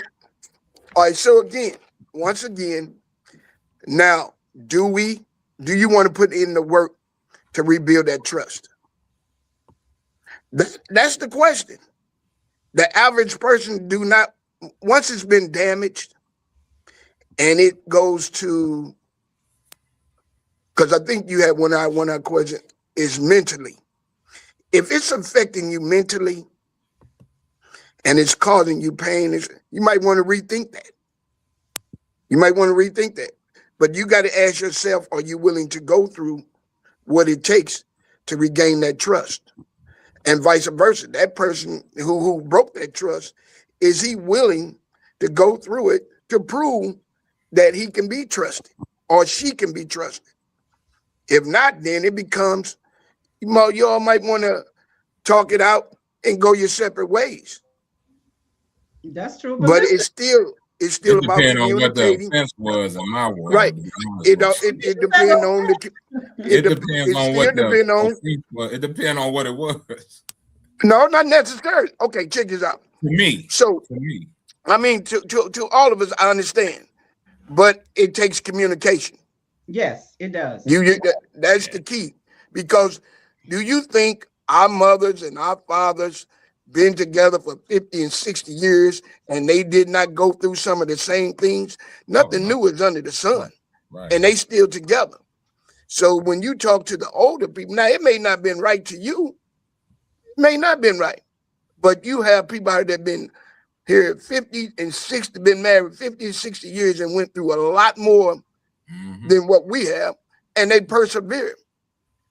All right, so again, once again, now, do you want to put in the work to rebuild that trust? That's the question. The average person do not, once it's been damaged and it goes to, because I think you had one question, is mentally. If it's affecting you mentally and it's causing you pain, you might want to rethink that. You might want to rethink that. But you got to ask yourself, are you willing to go through what it takes to regain that trust? And vice versa. That person who broke that trust, is he willing to go through it to prove that he can be trusted or she can be trusted? If not, then it becomes, you all might want to talk it out and go your separate ways. That's true. But it's still about communicating. On what the offense was in my world. Right. It depends on the. It depends on what the offense was. It depends on what it was. No, not necessarily. Okay, check this out. To me. I mean, to all of us, I understand, but it takes communication. Yes, it does. That's the key. Because do you think our mothers and our fathers been together for 50 and 60 years and they did not go through some of the same things? Nothing new is under the sun. Right. And they still together. So when you talk to the older people, now it may not have been right to you. It may not have been right. But you have people out there that been here 50 and 60, been married 50 and 60 years and went through a lot more than what we have, and they persevere.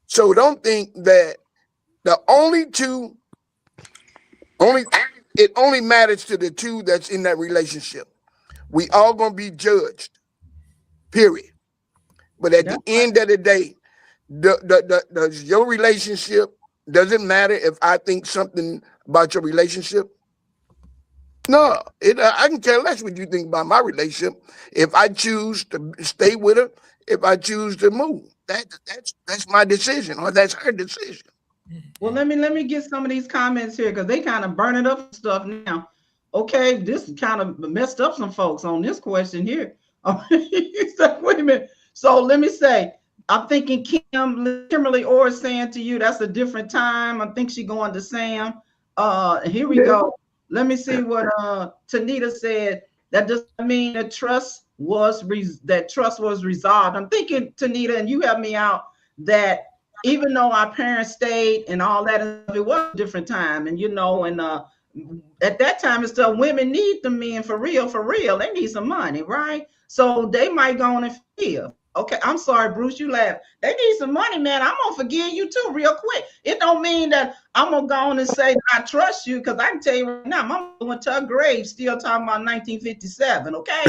So don't think that it only matters to the two that's in that relationship. We all gonna be judged, period. But at the end of the day, does your relationship, doesn't matter if I think something about your relationship? No, I can care less what you think about my relationship. If I choose to stay with her, if I choose to move, that's my decision, or that's her decision. Well, let me get some of these comments here, because they kind of burning up stuff now. Okay, this kind of messed up some folks on this question here. So, wait a minute. So let me say, I'm thinking Kimberly Orr is saying to you that's a different time. I think she going to Sam. Here we go. Let me see what Tanita said. That doesn't mean that trust was resolved. I'm thinking, Tanita, and you help me out, that even though our parents stayed and all that, it was a different time. And at that time and stuff, women need the men for real, for real. They need some money, right? So they might go on and feel. Okay, I'm sorry, Bruce, you laugh. They need some money, man. I'm gonna forgive you too, real quick. It don't mean that I'm gonna go on and say I trust you, because I can tell you right now, my mom went to her grave still talking about 1957. Okay,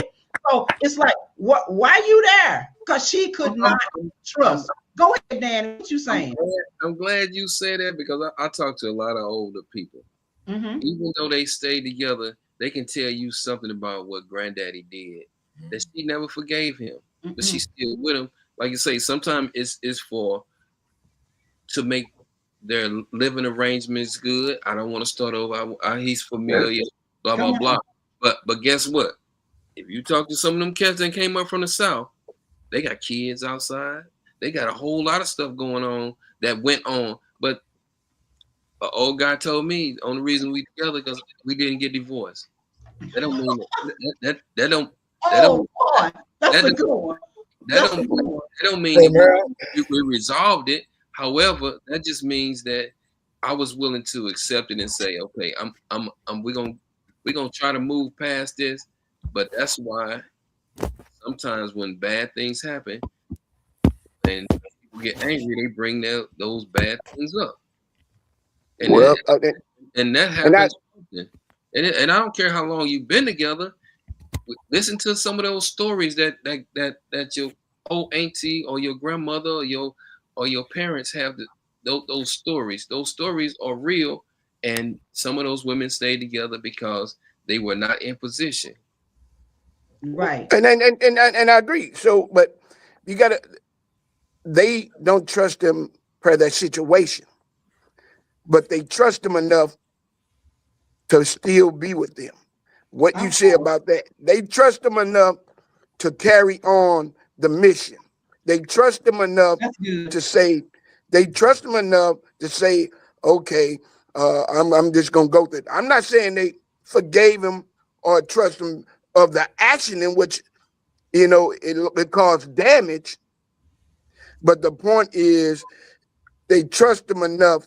so it's like, what? Why you there? Because she could not trust. Go ahead, Danny. What you saying? I'm glad you said that, because I talk to a lot of older people. Mm-hmm. Even though they stayed together, they can tell you something about what granddaddy did, that she never forgave him, but she's still with him. Like you say, sometimes it's for to make their living arrangements good. I don't want to start over. He's familiar, blah blah blah. But guess what? If you talk to some of them cats that came up from the South, they got kids outside. They got a whole lot of stuff going on that went on. But an old guy told me the only reason we together because we didn't get divorced. That don't mean that don't. Oh boy, that's a good one. That don't mean that we resolved it. However, that just means that I was willing to accept it and say, okay, we're gonna try to move past this. But that's why sometimes when bad things happen and people get angry, they bring those bad things up. And that happens. And I don't care how long you've been together. Listen to some of those stories that your old auntie or your grandmother or your parents have. Those stories. Those stories are real, and some of those women stayed together because they were not in position. Right. And I agree. So, but you gotta. They don't trust them per their situation, but they trust them enough to still be with them. What you say about that? They trust them enough to carry on the mission. They trust them enough to say. They trust them enough to say, "Okay, I'm just gonna go through it." I'm not saying they forgave him or trust him of the action in which it caused damage. But the point is, they trust him enough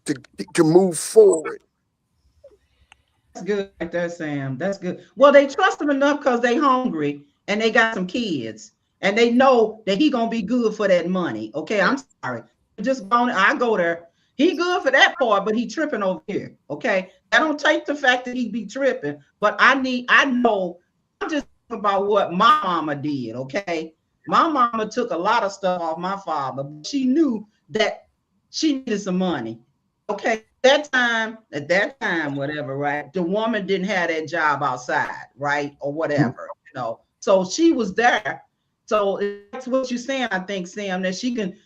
to move forward. That's good right there, Sam. That's good. Well, they trust him enough because they hungry and they got some kids and they know that he gonna be good for that money. Okay, I'm sorry. Just going, I go there. He good for that part, but he tripping over here. Okay, I don't take the fact that he be tripping, but I know. I'm just about what my mama did. Okay, my mama took a lot of stuff off my father. But she knew that she needed some money. Okay, at that time, whatever, right? The woman didn't have that job outside, right? Or whatever, So she was there. So that's what you're saying, I think, Sam, that she can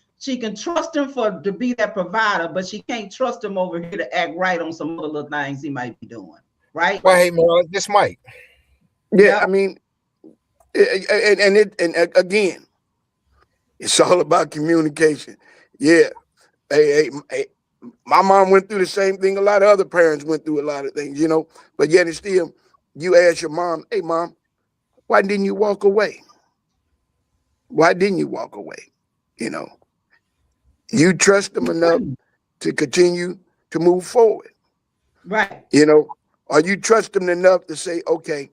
trust him to be that provider, but she can't trust him over here to act right on some other little things he might be doing, right? Well, hey, man, this Mike. Yeah, I mean, and again, it's all about communication. Yeah, hey, my mom went through the same thing. A lot of other parents went through a lot of things, but yet it's still, you ask your mom, "Hey, mom, why didn't you walk away? Why didn't you walk away?" You trust them enough to continue to move forward. Right. Or you trust them enough to say, "Okay,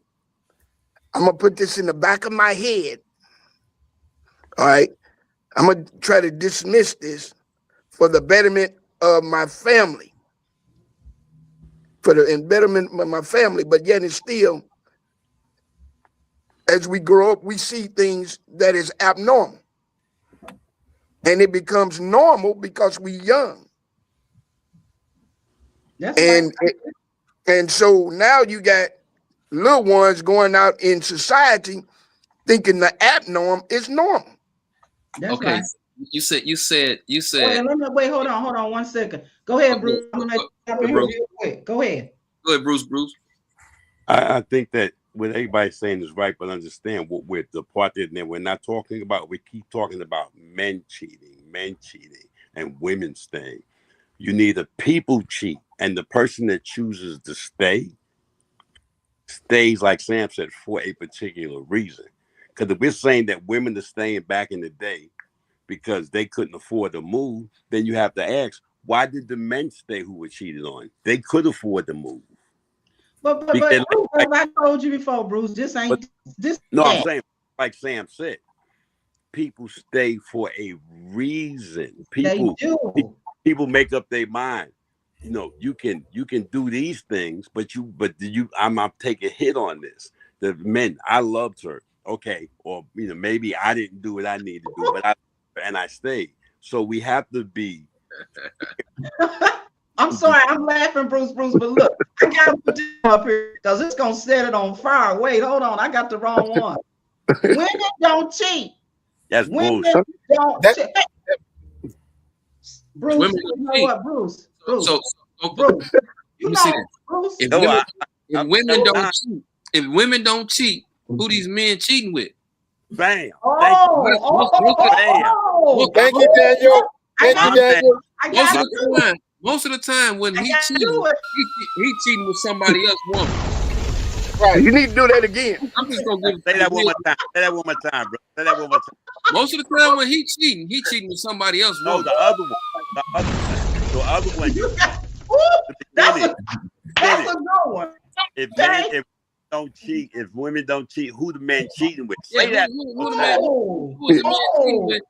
I'm going to put this in the back of my head. All right. I'm going to try to dismiss this for the betterment of my family, for the betterment of my family." But yet it's still, as we grow up, we see things that is abnormal. And it becomes normal because we're young. And so now you got little ones going out in society thinking the abnorm is normal. That's okay. Right. You said. Wait, hold on 1 second. Go ahead, Bruce. I'm gonna jump in here real quick. Go ahead. Go ahead, Bruce. I think that what everybody's saying is right, but understand what we're the part that we're not talking about. We keep talking about men cheating, and women staying. You need a people cheat, and the person that chooses to stay stays, like Sam said, for a particular reason. Because if we're saying that women are staying back in the day because they couldn't afford to move, then you have to ask, why did the men stay who were cheated on? They could afford to move. But Bruce, as I told you before, Bruce, this ain't this. No, I'm saying, like Sam said, people stay for a reason. People make up their mind. You know, you can do these things, but I'm taking a hit on this. The men, I loved her. Okay, or maybe I didn't do what I needed to do, but I stayed. So we have to be. I'm sorry, I'm laughing, Bruce, but look, I gotta put this up here because it's gonna set it on fire. Wait, hold on, I got the wrong one. Women don't cheat. That's women bullshit. Don't cheat. Bruce, Women you know what, Bruce? Bruce, you know, Bruce. If women don't cheat, who these men cheating with? Bam. Thank you, Daniel. Most of the time when he cheating with somebody else woman. Right. You need to do that again. I'm just gonna say that one more time. Say that one more time, bro. Say that one more time. Most of the time when he cheating with somebody else. No, the other one. That's a good one. If women don't cheat, who the man cheating with? Say that. Who the man cheating with?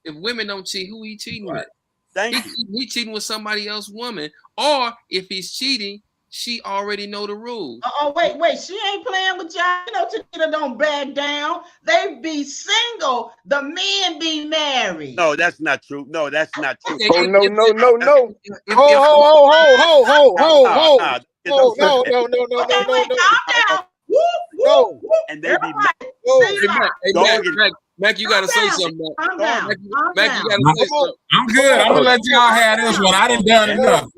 If women don't cheat, who he cheating with? He cheating with somebody else woman, or if he's cheating, she already know the rules. Oh, wait, she ain't playing with y'all. You know, Tanita don't back down. They be single. The men be married. No, that's not true. No. Oh, no. No. And they be Mac, you gotta say something. Mac, you gotta say something. I'm good. I'm gonna let y'all have this one. I done done enough.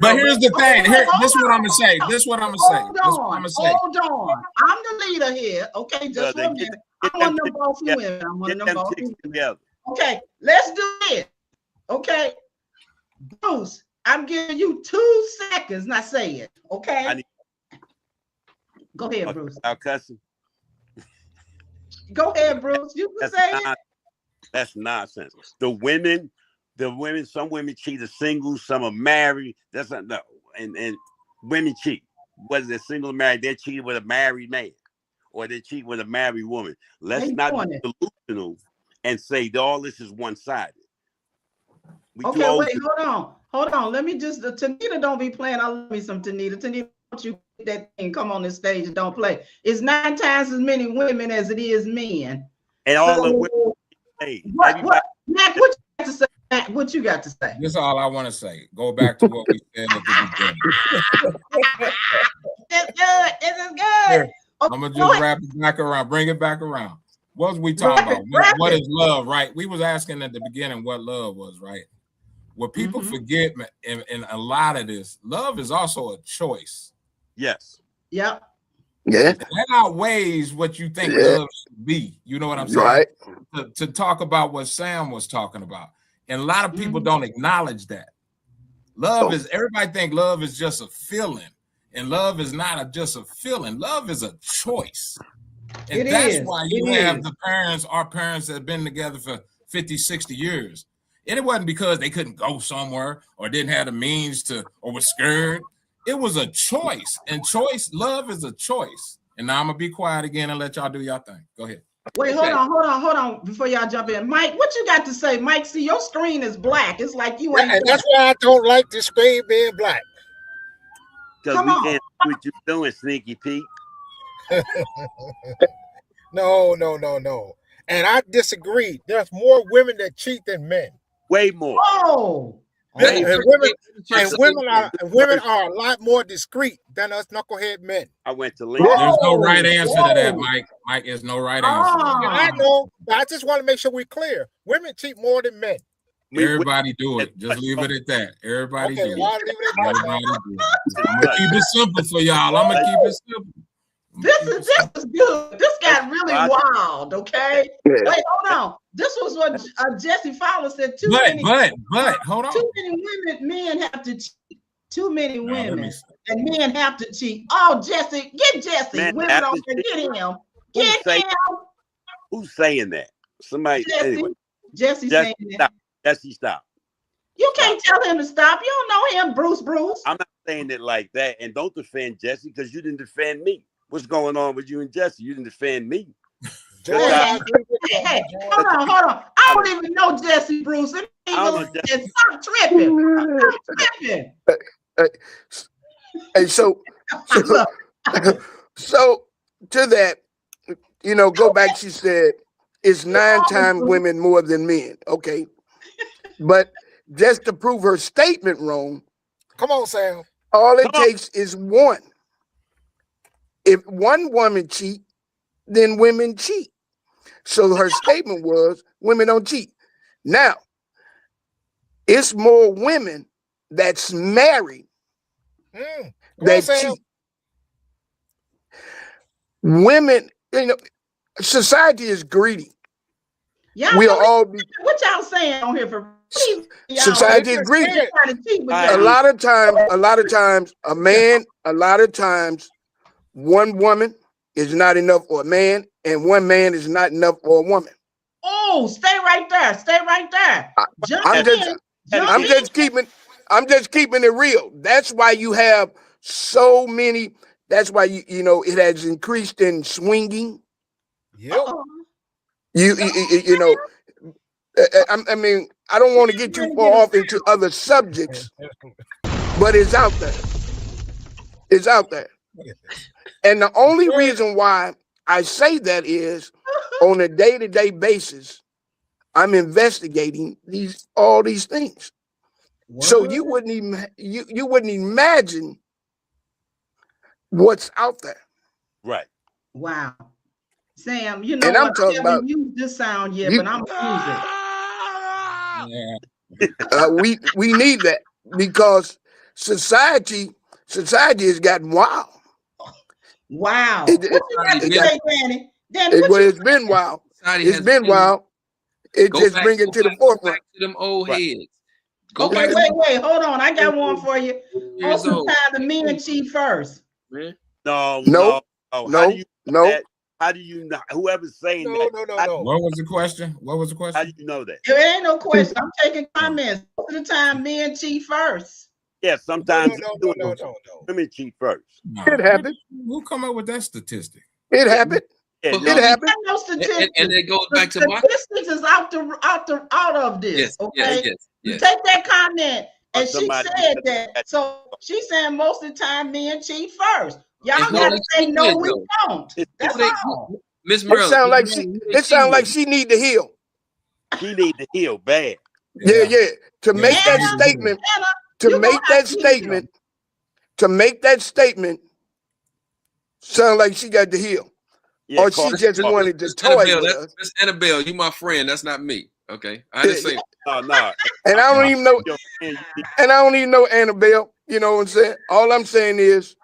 But here's the thing. This is what I'm gonna say. Hold on. I'm the leader here. Okay, just one minute. I'm one of them bossy women. Okay, let's do it. Okay, Bruce, I'm giving you 2 seconds. Now say it. Okay. Go ahead, Bruce. Cussing. Go ahead, Bruce. You can say it. That's nonsense. The women, some women cheat as single, some are married. That's not no. And women cheat. Whether they're single or married, they're cheating with a married man, or they cheat with a married woman. Let's not be delusional and say all this is one-sided. Okay, wait, hold on. Let me just Tanita don't be playing. I love me some Tanita. Tanita, don't you get that thing? Come on the stage and don't play. It's 9 times as many women as it is men. And all the women. Mac, what you got to say? Mac, what you got to say? This is all I want to say. Go back to what we said at the beginning. This is good. Here, I'm gonna just wrap it back around. Bring it back around. What was we talking about? What is love, right? We was asking at the beginning what love was, right? What people forget in a lot of this, love is also a choice. Yes. Yep. Yeah. That outweighs what you think love should be. You know what I'm saying? Right. To talk about what Sam was talking about. And a lot of people don't acknowledge that. Love is, everybody think love is just a feeling. And love is not just a feeling. Love is a choice. And that's why you have our parents that have been together for 50, 60 years. And it wasn't because they couldn't go somewhere or didn't have the means to, or was scared. It was a choice. And love is a choice. And now I'm going to be quiet again and let y'all do y'all thing. Go ahead. Wait, hold on before y'all jump in. Mike, what you got to say? Mike, see, your screen is black. It's like you ain't. And that's why I don't like the screen being black. Because we can't see what you're doing, Sneaky Pete. No. And I disagree. There's more women that cheat than men. Way more. Oh. And women are a lot more discreet than us knucklehead men. I went to Lincoln. There's no right answer to that, Mike. Mike, there's no right answer. I know, but I just want to make sure we're clear. Women cheat more than men. Everybody do it. Just leave it at that. Everybody do it. I'm gonna keep it simple for y'all. I'm gonna keep it simple. This is good. This got really wild. Okay. Yeah. Wait, hold on. This was what Jesse Fowler said. But hold on. Too many men have to cheat. Too many Now, let me women see. and men have to cheat. Oh, Jesse, get Jesse. Men Women have on to there, cheat. get him. Who's Get saying- him. Who's saying that? Somebody. Jesse. Anyway, Jesse Jesse, saying that. stop. Jesse, stop. You can't tell him to stop. You don't know him, Bruce. I'm not saying it like that. And don't defend Jesse because you didn't defend me. What's going on with you and Jesse? You didn't defend me. George, Hey, I agree with Hey, you, hey, George. hold on. I don't even know Jesse Bruce. Let me I don't even know stop tripping. Stop tripping. Hey, so to that, go back. She said it's 9 times women more than men. Okay, but just to prove her statement wrong, Come on, Sam. all it takes is one. If one woman cheat, then women cheat. So her statement was women don't cheat. Now, it's more women that's married that cheat. Women, society is greedy. Y'all We'll really- all be. What y'all saying on here for? Society is greedy. A lot of times, one woman is not enough for a man, and one man is not enough for a woman. Oh, stay right there. I'm just keeping it real. That's why you have so many. That's why it has increased in swinging. Yep. I mean, I don't want to get too far off into other subjects, but it's out there. It's out there. And the only reason why I say that is on a day-to-day basis, I'm investigating all these things. What? So you wouldn't imagine what's out there. Right. Wow. Sam, you know and what? I'm talking about use this sound yet, but I'm gonna use it. We need that because society has gotten wild. Wow. What you got to say, Danny? It's been wild. It's been wild. It just bring it to the forefront. Back to them old heads. Okay, wait. Hold on. I got one for you. Most of the time, the men cheat first. No. How do you know? Whoever's saying that. No. What was the question? How do you know that? There ain't no question. I'm taking comments. Most of the time, men cheat first. Yeah, sometimes women cheat first. It happened. Who come up with that statistic? It happened. Yeah, it happened. No statistics. And it goes back to my statistics is out of this. Yes, okay. Yes. Take that comment, and she said that. So she's saying most of the time men cheat first. Y'all gotta say no, we don't. That's all. Miss Merle. It sounds like she need to heal. She need to heal bad. Yeah. To make that statement. To make that statement sound like she got to heal. Yeah, or she just wanted to toy with us. Miss Annabelle, you my friend. That's not me. Okay. I didn't say no. And I don't even know. And I don't even know Annabelle. You know what I'm saying? All I'm saying is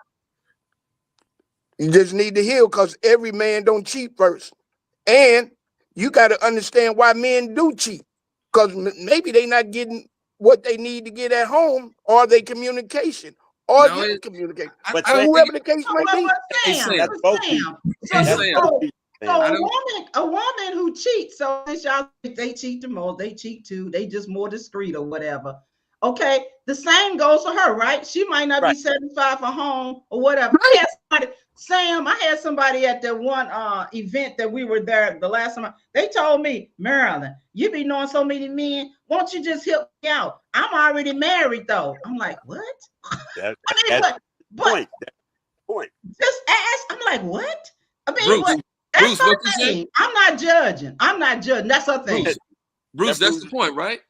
you just need to heal because every man don't cheat first. And you got to understand why men do cheat. Because maybe they not getting what they need to get at home, or they communication, or getting communication. But whoever the case might be. A woman who cheats, so they cheat the most, they cheat too, they just more discreet or whatever. Okay, the same goes for her, right? She might not be satisfied for home or whatever. Sam, I had somebody at the one event that we were there the last time. They told me, Marilyn, you be knowing so many men. Won't you just help me out? I'm already married though. I'm like, what? Point. Just ask. I'm like, what? I mean, Bruce, what you say? I'm not judging. That's her thing. Bruce, that's the point, right?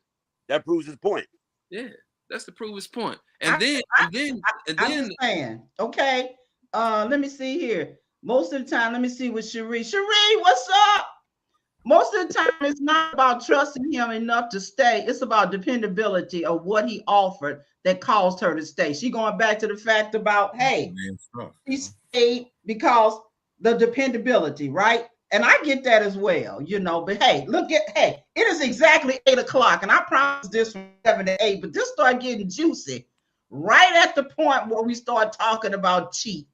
That proves his point. Yeah, that's to prove his point. And then I'm just saying, okay. Let me see here. Most of the time, let me see with Cherie. Cherie, what's up? Most of the time, it's not about trusting him enough to stay. It's about dependability of what he offered that caused her to stay. She going back to the fact about, hey, she stayed because the dependability, right? And I get that as well, you know. But hey, hey, it is exactly 8 o'clock, and I promised this from 7 to 8, but this started getting juicy right at the point where we start talking about cheat.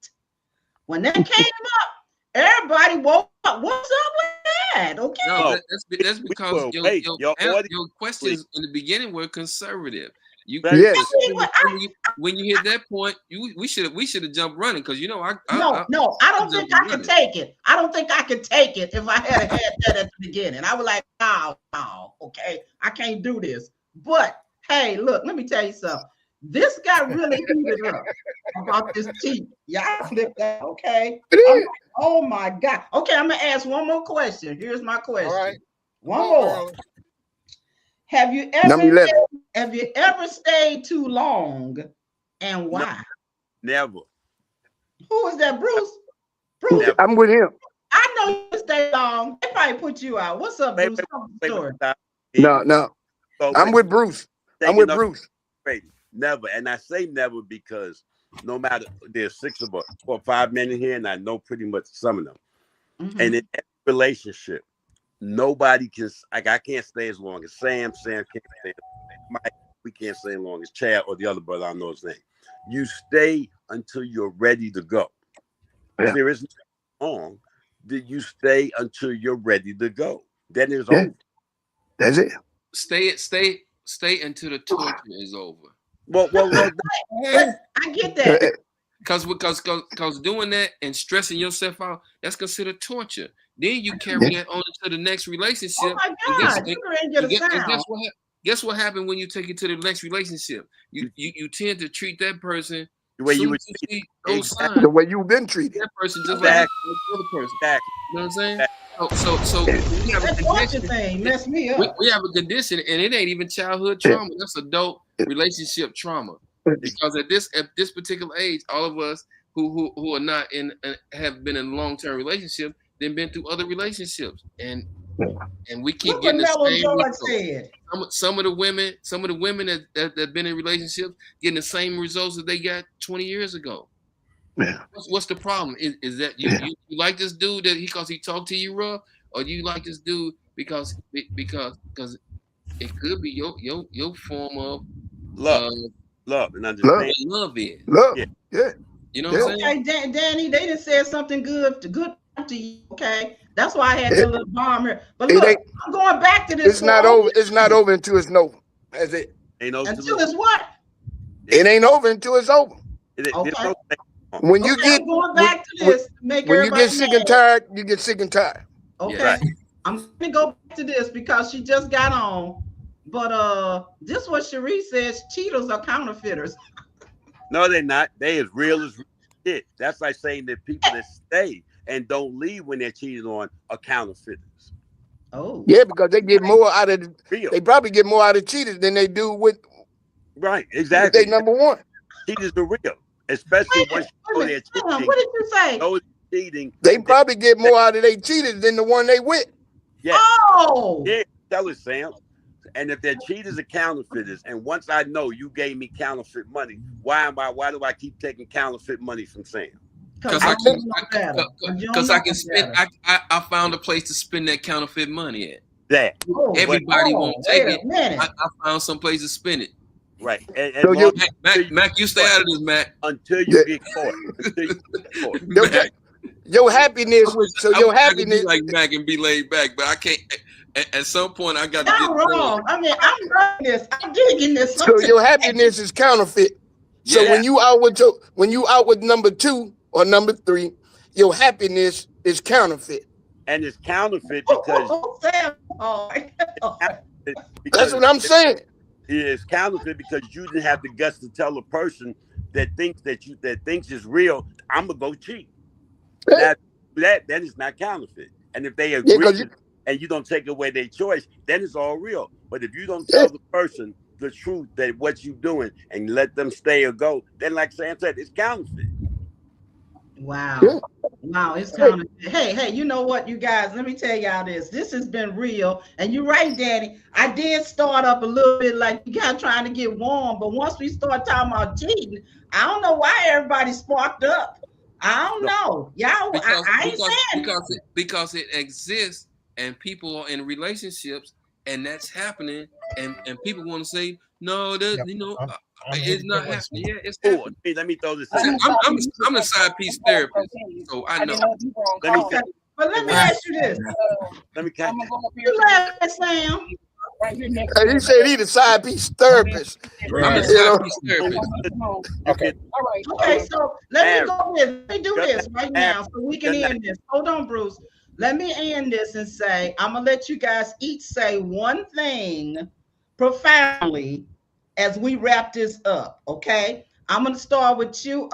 When that came up, everybody woke up. What's up with that? Okay. No, that's because your questions wait. in the beginning were conservative. Yes. When you hit that point, we should have jumped running because I don't think I could take it. I don't think I could take it if I had that at the beginning. I was like, no, okay, I can't do this. But hey, look, let me tell you something. This got really heated up about this cheat. Y'all flipped that, okay? Oh my God. Okay, I'm gonna ask one more question. Here's my question. All right. One more. Have you ever stayed too long, and why? Never. Who is that, Bruce? Bruce, Never. I'm with him. I know you stay long. They probably put you out. What's up, Bruce? No. I'm with Bruce. I'm with Bruce. Never. And I say never because no matter, there's 6 of us or 5 men in here, and I know pretty much some of them. Mm-hmm. And in every relationship, nobody can, like, I can't stay as long as Sam. Sam can't stay as long as Mike. We can't stay as long as Chad or the other brother, I don't know his name. You stay until you're ready to go. Yeah. There is no long that you stay until you're ready to go. Then it's over. That's it. Stay until the torture is over. Well, I get that. Because doing that and stressing yourself out, that's considered torture. Then you carry that on to the next relationship. Oh my God! Guess what happened when you take it to the next relationship? You tend to treat that person the way you would treat the way you've been treated. That person just like the other person. You know what I'm saying? So we have a condition. Thing messed me up. We have a condition, and it ain't even childhood trauma. That's adult relationship trauma. Because at this particular age, all of us who are not in have been in long-term relationship, then been through other relationships, and we keep getting the same results. Some of the women that been in relationships getting the same results that they got 20 years ago. Yeah. What's the problem? Is that you like this dude because he talked to you rough, or do you like this dude because it could be your form of love and understanding. Love is yeah. You know what I'm saying? Okay, Danny, they just said something good to you. Okay, that's why I had that little bomb here. But look, I'm going back to this. It's not over. It's not over until it's over. That's it. Until it's what? It ain't over until it's over. Okay. When you get going back to this, when you get sick and tired, you get sick and tired. Okay, right. I'm gonna go back to this because she just got on. But this is what Cherie says: cheaters are counterfeiters. No, they're not. They as real as shit. That's like saying that people that stay and don't leave when they're cheated on are counterfeiters. Oh, yeah, because they get more out of they probably get more out of cheaters than they do with. Right, exactly. They number one. Cheaters are real, especially once you know they're cheating. What did you say? Those cheating. They probably get more out of their cheaters than the one they with. Yeah. Oh. Yeah. Tell us, Sam. And if they're cheaters or counterfeiters, and once I know you gave me counterfeit money, why do I keep taking counterfeit money from Sam? Because I can spend. I found a place to spend that counterfeit money at. That everybody won't take it. I found some place to spend it. Right. And so Mac, you stay out of this, Mac. Until you get caught. Your happiness. Your happiness. Be like Mac and be laid back, but I can't. At some point, I got to get wrong. I mean, I'm learning this. I'm digging this. So your happiness is counterfeit. So when you out with number 2 or number 3, your happiness is counterfeit. And it's counterfeit because that's what I'm saying. It's counterfeit because you didn't have the guts to tell a person that thinks is real. I'm gonna go cheat. That is not counterfeit. And if they agree. And you don't take away their choice, then it's all real. But if you don't tell the person the truth that what you're doing and let them stay or go, then like Sam said, it's counterfeit. Wow. Wow, it's counterfeit. Hey, you know what, you guys, let me tell y'all this. This has been real. And you're right, Danny. I did start up a little bit like you guys trying to get warm, but once we start talking about cheating, I don't know why everybody sparked up. I don't know. Y'all, I ain't saying because it exists and people are in relationships and that's happening and people want to say no, that it's not happening. Yeah, it's happening. Let me throw this in. I'm a side piece therapist, so I know. But let me ask you this. Let me catch You laugh, Sam. He said he the side piece therapist. I'm a side piece therapist. Okay. All right. Okay, so let me do this right now so we can end this. Hold on, Bruce. Let me end this and say, I'm gonna let you guys each say one thing profoundly as we wrap this up. Okay. I'm gonna start with you.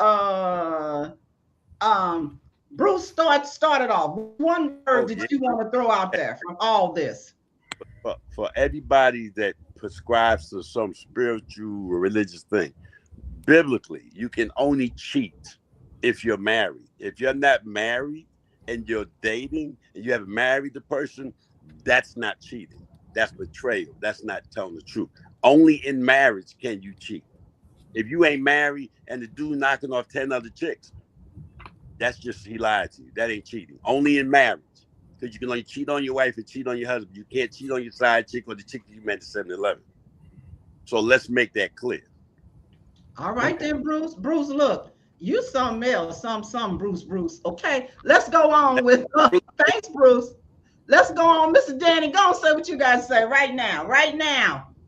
Bruce, started off. One word that you want to throw out there from all this. For everybody that prescribes to some spiritual or religious thing, biblically, you can only cheat if you're married. If you're not married and you're dating and you haven't married the person, that's not cheating. That's betrayal. That's not telling the truth. Only in marriage can you cheat. If you ain't married and the dude knocking off 10 other chicks, that's just he lied to you. That ain't cheating. Only in marriage. Because you can only cheat on your wife and cheat on your husband. You can't cheat on your side chick or the chick that you met at 7-Eleven. So let's make that clear. All right then, Bruce. Bruce, look, you something else. Some Bruce. Okay, let's go on with thanks, Bruce. Let's go on, Mr. Danny. Go and say what you guys say right now.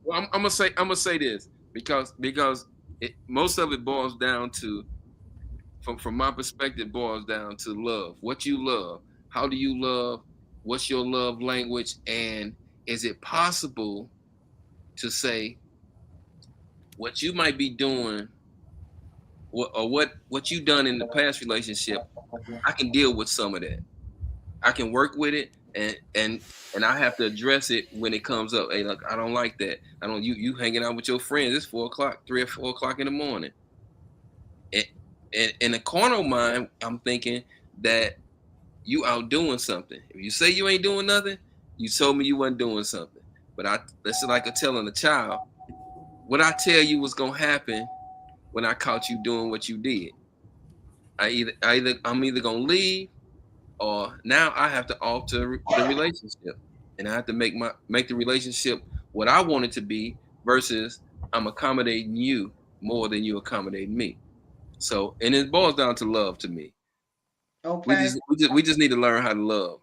Well, I'm gonna say this because most of it boils down to, from my perspective, boils down to love. What you love. How do you love? What's your love language? And is it possible to say what you might be doing or what you done in the past relationship? I can deal with some of that. I can work with it and I have to address it when it comes up. Hey, look, I don't like that. I don't you hanging out with your friends. It's 4 o'clock, 3 or 4 o'clock in the morning. And in the corner of mine, I'm thinking that you out doing something. If you say you ain't doing nothing, you told me you wasn't doing something. But that's like a telling a child, what I tell you was gonna happen when I caught you doing what you did. I'm either gonna leave or now I have to alter the relationship. And I have to make the relationship what I want it to be versus I'm accommodating you more than you accommodating me. So, and it boils down to love to me. Okay. We just need to learn how to love.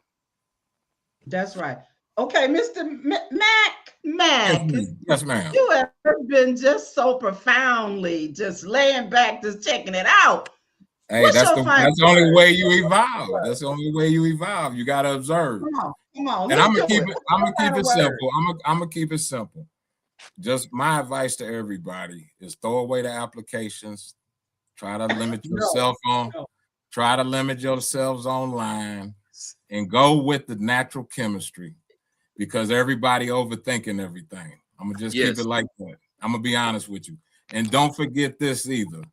That's right. Okay, Mr. Mac. Yes, ma'am. You have been just so profoundly just laying back, just checking it out. Hey, that's the only way you evolve. That's the only way you evolve. You gotta observe. Come on. And I'm gonna keep it simple. I'm gonna keep it simple. Just my advice to everybody is throw away the applications. Try to limit yourself Try to limit yourselves online and go with the natural chemistry because everybody overthinking everything. I'm gonna just keep it like that. I'm gonna be honest with you. And don't forget this either.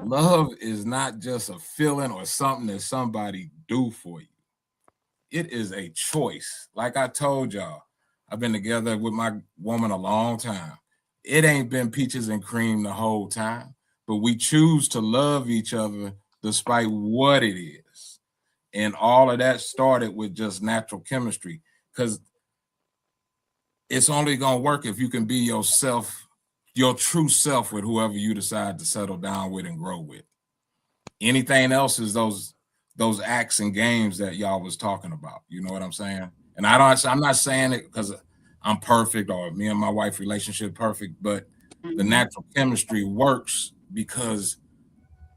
Love is not just a feeling or something that somebody do for you. It is a choice. Like I told y'all, I've been together with my woman a long time. It ain't been peaches and cream the whole time, but we choose to love each other despite what it is. And all of that started with just natural chemistry because it's only going to work if you can be yourself, your true self with whoever you decide to settle down with and grow with. Anything else is those acts and games that y'all was talking about. You know what I'm saying? And I'm not saying it because I'm perfect or me and my wife relationship perfect, but the natural chemistry works because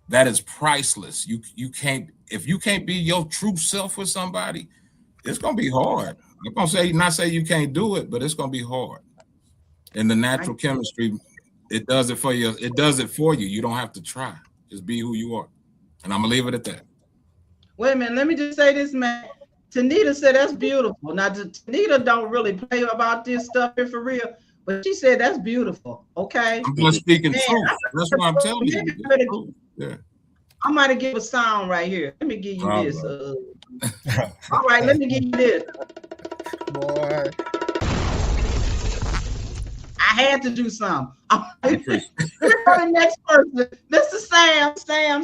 that is priceless. You can't, if you can't be your true self with somebody, it's gonna be hard. I'm gonna not say you can't do it, but it's gonna be hard. And the natural chemistry, it does it for you. It does it for you. You don't have to try. Just be who you are. And I'm gonna leave it at that. Wait a minute. Let me just say this, man. Tanita said that's beautiful. Now, Tanita don't really play about this stuff here for real, but she said that's beautiful. Okay. I'm just speaking truth. That's what I'm telling you. Yeah. I might have give a sound right here. Let me give you this. All right, let me give you this. Boy. I had to do something. Here's the next person. Mr.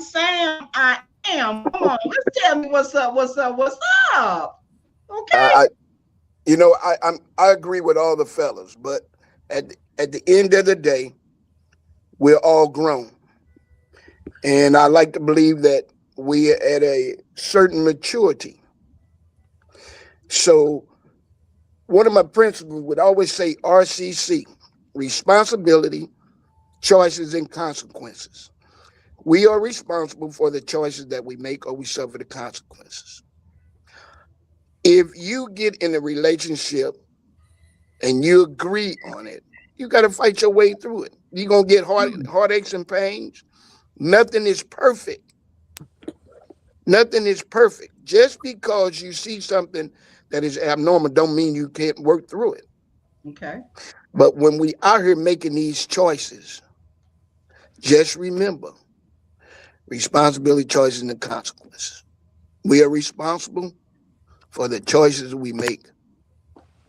Sam. I Sam, come on, let's tell me what's up, what's up, what's up. Okay. I agree with all the fellas, but at the end of the day, we're all grown, and I like to believe that we're at a certain maturity. So one of my principles would always say RCC: responsibility, choices, and consequences. We are responsible for the choices that we make, or we suffer the consequences. If you get in a relationship and you agree on it, you got to fight your way through it. You're going to get heartaches and pains. Nothing is perfect. Nothing is perfect. Just because you see something that is abnormal don't mean you can't work through it. Okay. But when we out here making these choices, just remember responsibility, choices, and the consequences. We are responsible for the choices we make,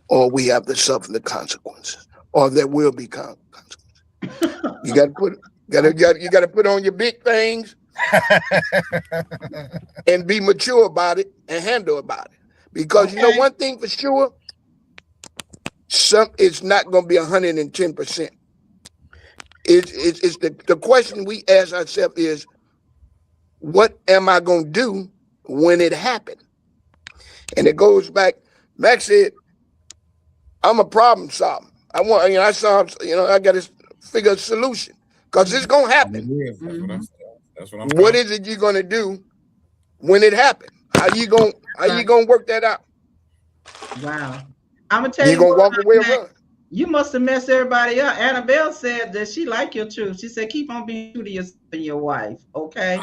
or we have to suffer the consequences, or there will be consequences. You got to put on your big things and be mature about it and handle about it. Because you know one thing for sure, it's not going to be 110%. It's the question we ask ourselves is, what am I going to do when it happened? And it goes back. Max said, I'm a problem solver. I got to figure a solution because it's going to happen. That's what I'm What is it you're going to do when it happens? How you going to work that out? Wow. I'm going to tell you, you going to walk away or run? You must have messed everybody up. Annabelle said that she liked your truth. She said, keep on being true to yourself and your wife. Okay.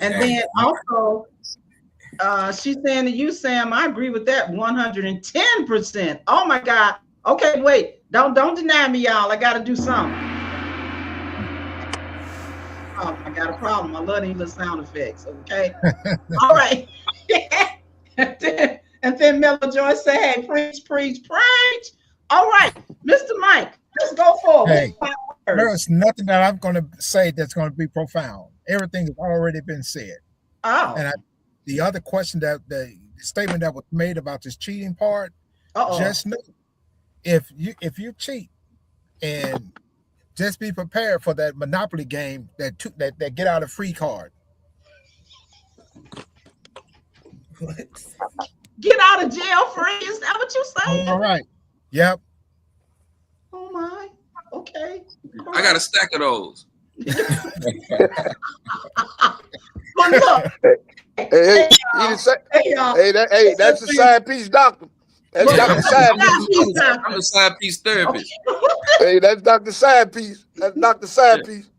And then also, she's saying to you, Sam, I agree with that 110%. Oh my God. Okay, wait. Don't deny me, y'all. I got to do something. Oh, I got a problem. I love these little sound effects. Okay. All right. and then Mellow Joyce say, hey, preach, preach, preach. All right, Mr. Mike, let's go forward. Hey, there's nothing that I'm going to say that's going to be profound. Everything has already been said. Oh. And the other question, that the statement that was made about this cheating part, just know if you cheat, and just be prepared for that Monopoly game that get out of free card. What? Get out of jail free? Is that what you saying? All right. Yep. Oh my. Okay. I got a stack of those. But look. Hey, that's the side piece doctor. That's Dr. Side Piece. I'm a side piece therapist. Hey, that's Dr. Side Piece. That's Dr. Side Piece.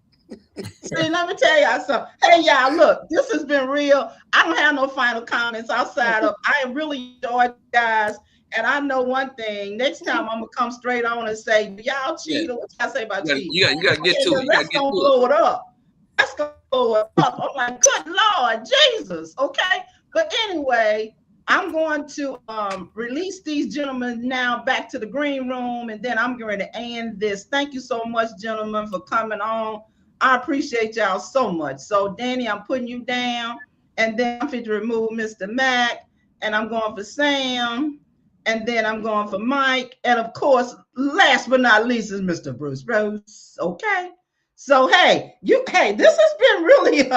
See, let me tell y'all something. Hey, y'all, look, this has been real. I don't have no final comments outside of I really enjoyed you guys. And I know one thing. Next time I'm gonna come straight on and say, y'all cheat, or what y'all say about cheating? You gotta get to it. Let's go blow it up. Let's go blow it up. I'm like, good Lord Jesus. Okay. But anyway, I'm going to release these gentlemen now back to the green room, and then I'm going to end this. Thank you so much, gentlemen, for coming on. I appreciate y'all so much. So, Danny, I'm putting you down, and then I'm going to remove Mr. Mac, and I'm going for Sam, and then I'm going for Mike, and of course, last but not least is Mr. Bruce Rose. Okay. So, hey, this has been really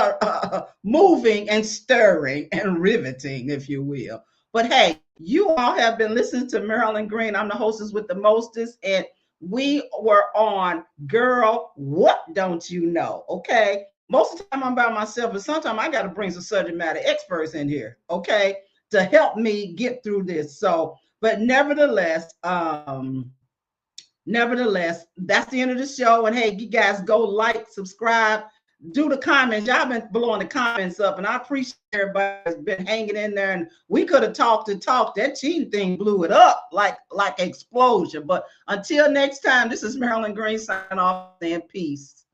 moving and stirring and riveting, if you will. But hey, you all have been listening to Marilyn Green. I'm the hostess with the mostest, and we were on Girl, What Don't You Know? Okay. Most of the time I'm by myself, but sometimes I got to bring some subject matter experts in here, okay, to help me get through this. So, but nevertheless, that's the end of the show. And hey, you guys go like, subscribe, do the comments. Y'all been blowing the comments up, and I appreciate everybody's been hanging in there. And we could have talked and talked. That cheating thing blew it up like explosion. But until next time, this is Marilyn Green signing off, and peace.